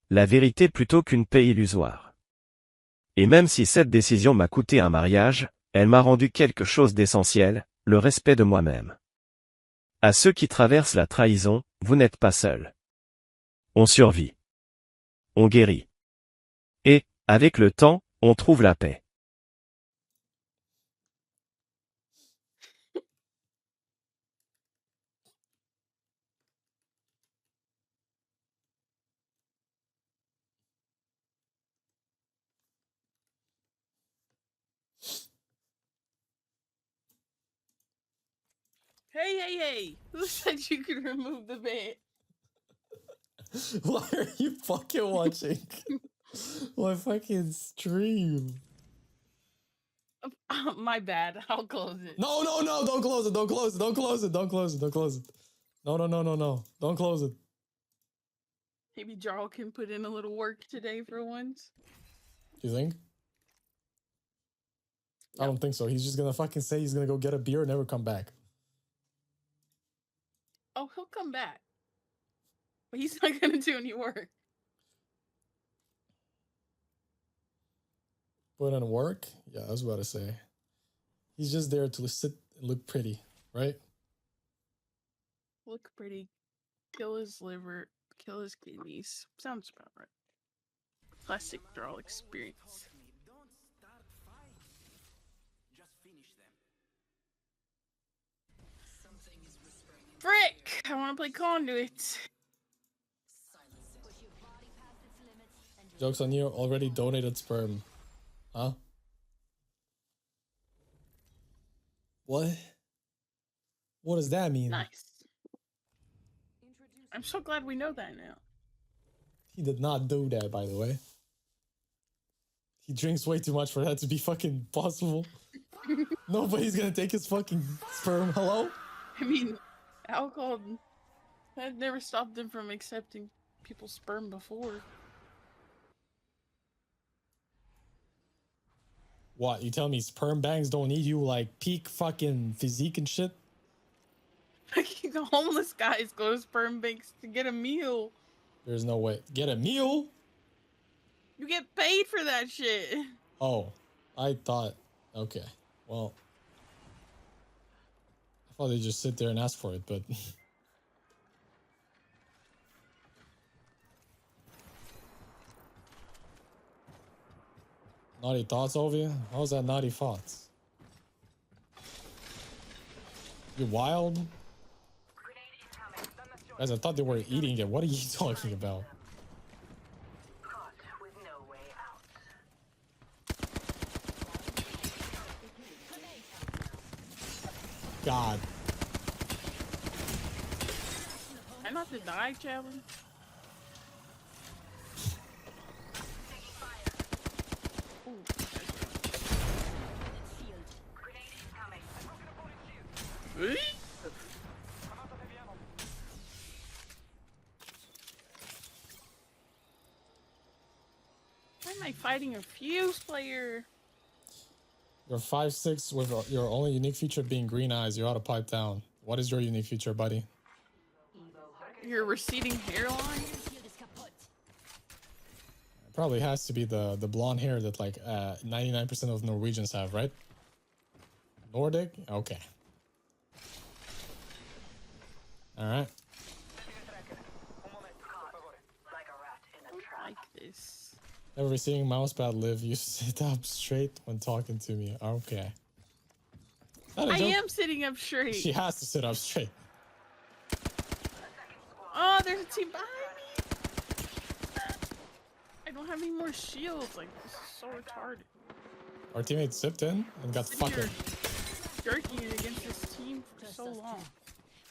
La vérité plutôt qu'une paix illusoire. Et même si cette décision m'a coûté un mariage, elle m'a rendu quelque chose d'essentiel, le respect de moi-même. À ceux qui traversent la trahison, vous n'êtes pas seuls. On survit. On guérit. Et, avec le temps, on trouve la paix. Hey! Who said you could remove the bed? Why are you fucking watching my fucking stream? My bad. I'll close it. No, don't close it, don't close it, don't close it, don't close it, don't close it. No, don't close it. Maybe Jarl can put in a little work today for once. You think? I don't think so. He's just gonna fucking say he's gonna go get a beer and never come back. Oh, he'll come back. But he's not gonna do any work. Put in work? Yeah, I was about to say. He's just there to sit and look pretty, right? Look pretty. Kill his liver. Kill his kidneys. Sounds about right. Classic Jarl experience. Frick! I want to play Conduit. Joke's on you, already donated sperm. Huh? What? What does that mean? Nice. I'm so glad we know that now. He did not do that, by the way. He drinks way too much for that to be fucking possible. Nobody's gonna take his fucking sperm. Hello? I mean, alcohol That never stopped them from accepting people's sperm before. What, you tell me sperm banks don't need you like peak fucking physique and shit? The homeless guys go to sperm banks to get a meal. There's no way. Get a meal? You get paid for that shit. Oh, I thought. Okay, well, I thought they just sit there and ask for it, but. Naughty thoughts over you? How's that naughty thoughts? You wild? Guys, I thought they were eating it. What are you talking about? God. I not to die challenge. Why am I fighting a fuse player? You're 5'6" with your only unique feature being green eyes. You're out of pipe down. What is your unique feature, buddy? Your receding hairline? It probably has to be the blonde hair that like 99% of Norwegians have, right? Nordic? Okay. Alright. Like this. Never seeing mousepad live. You sit up straight when talking to me. Okay. I am sitting up straight. She has to sit up straight. Oh, there's a team behind me. I don't have any more shields. Like, this is so retarded. Our teammate zipped in and got fucking jerking it against this team for so long.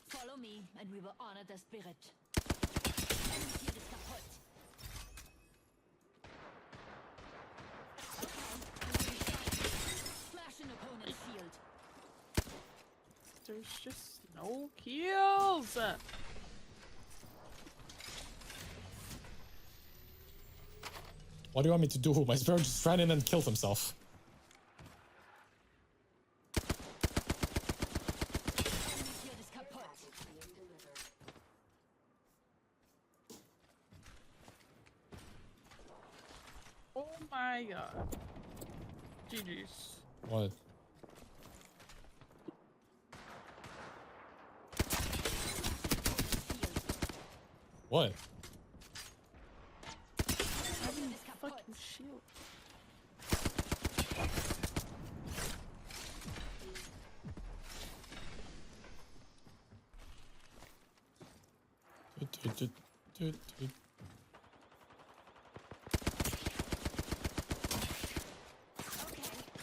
Follow me and we will honor the spirit. Slash an opponent's shield. There's just no kills. What do you want me to do? My spirit just ran in and killed himself. Oh my god. GG's. What? What? Having fucking shield.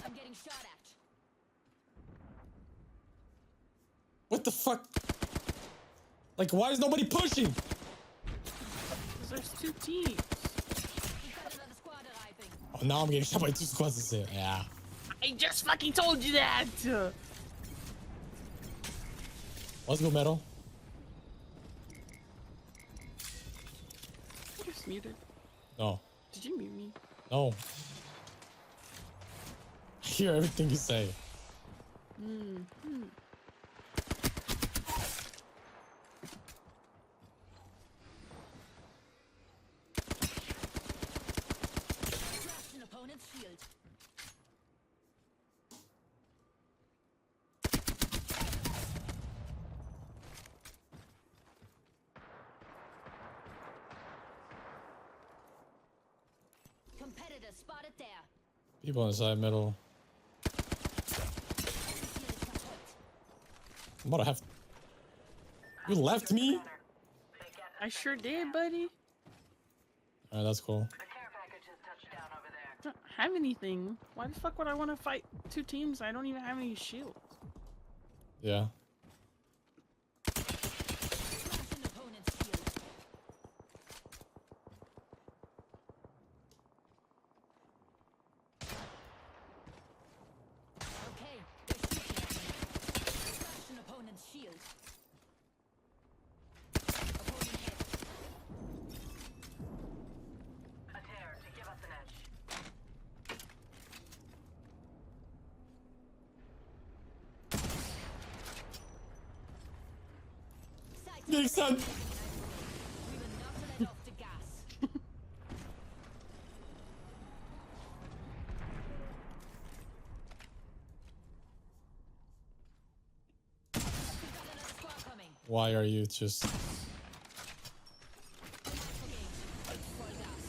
I'm getting shot at. What the fuck? Like, why is nobody pushing? Because there's two teams. We've got another squad arriving. Oh, now I'm getting shot by two squads. Yeah. I just fucking told you that. Let's go, metal. I just muted. No. Did you mute me? No. I hear everything you say. Slash an opponent's shield. Competitor spotted there. People inside middle. I'm about to have. You left me? I sure did, buddy. Alright, that's cool. I don't have anything. Why the fuck would I want to fight two teams? I don't even have any shields. Yeah. Slash an opponent's shield. Okay, they're shooting at me. Slash an opponent's shield. being sent. We will not let off the gas. We've got another squad coming. Why are you just... Full gas.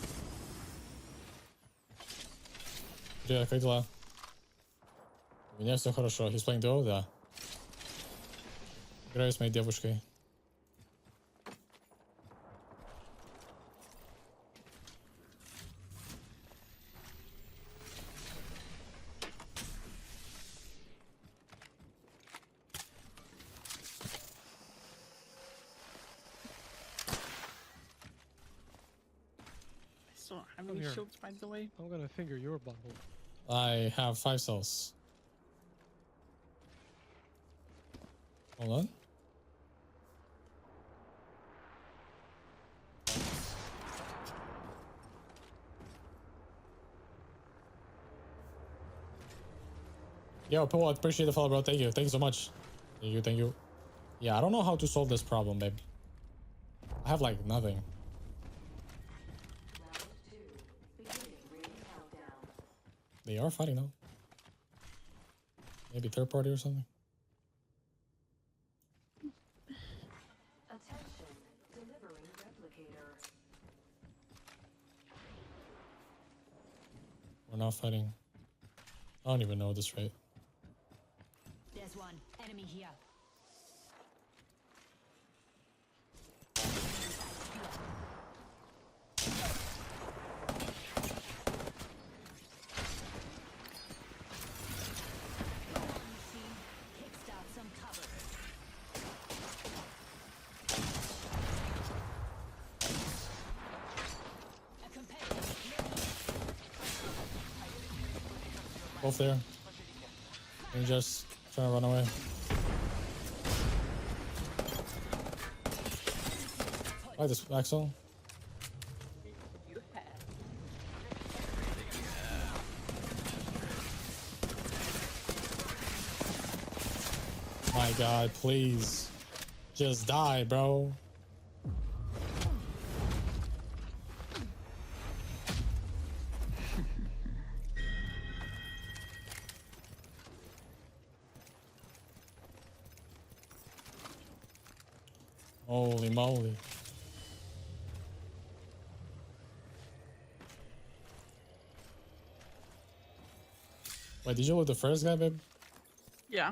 Привет, как дела? У меня все хорошо. He's playing duo? Да. Играю с моей девушкой. I still don't have any here. shields, by the way. I'm gonna finger your butthole. I have 5 cells. Hold on. Yo, Paul, I appreciate the follow, bro. Thank you. Thank you so much. Thank you, thank you. Yeah, I don't know how to solve this problem, babe. I have, like, nothing. They are fighting now. Maybe third party or something. Attention, delivering replicator. We're not fighting. I don't even know this right. There's one. Enemy here. Go on, machine. Kickstart some cover. A competitor. Both there. And just trying to run away. Like this, Axel. You have. My god, please. Just die, bro. Holy moly. Wait, did you loot the first guy, babe?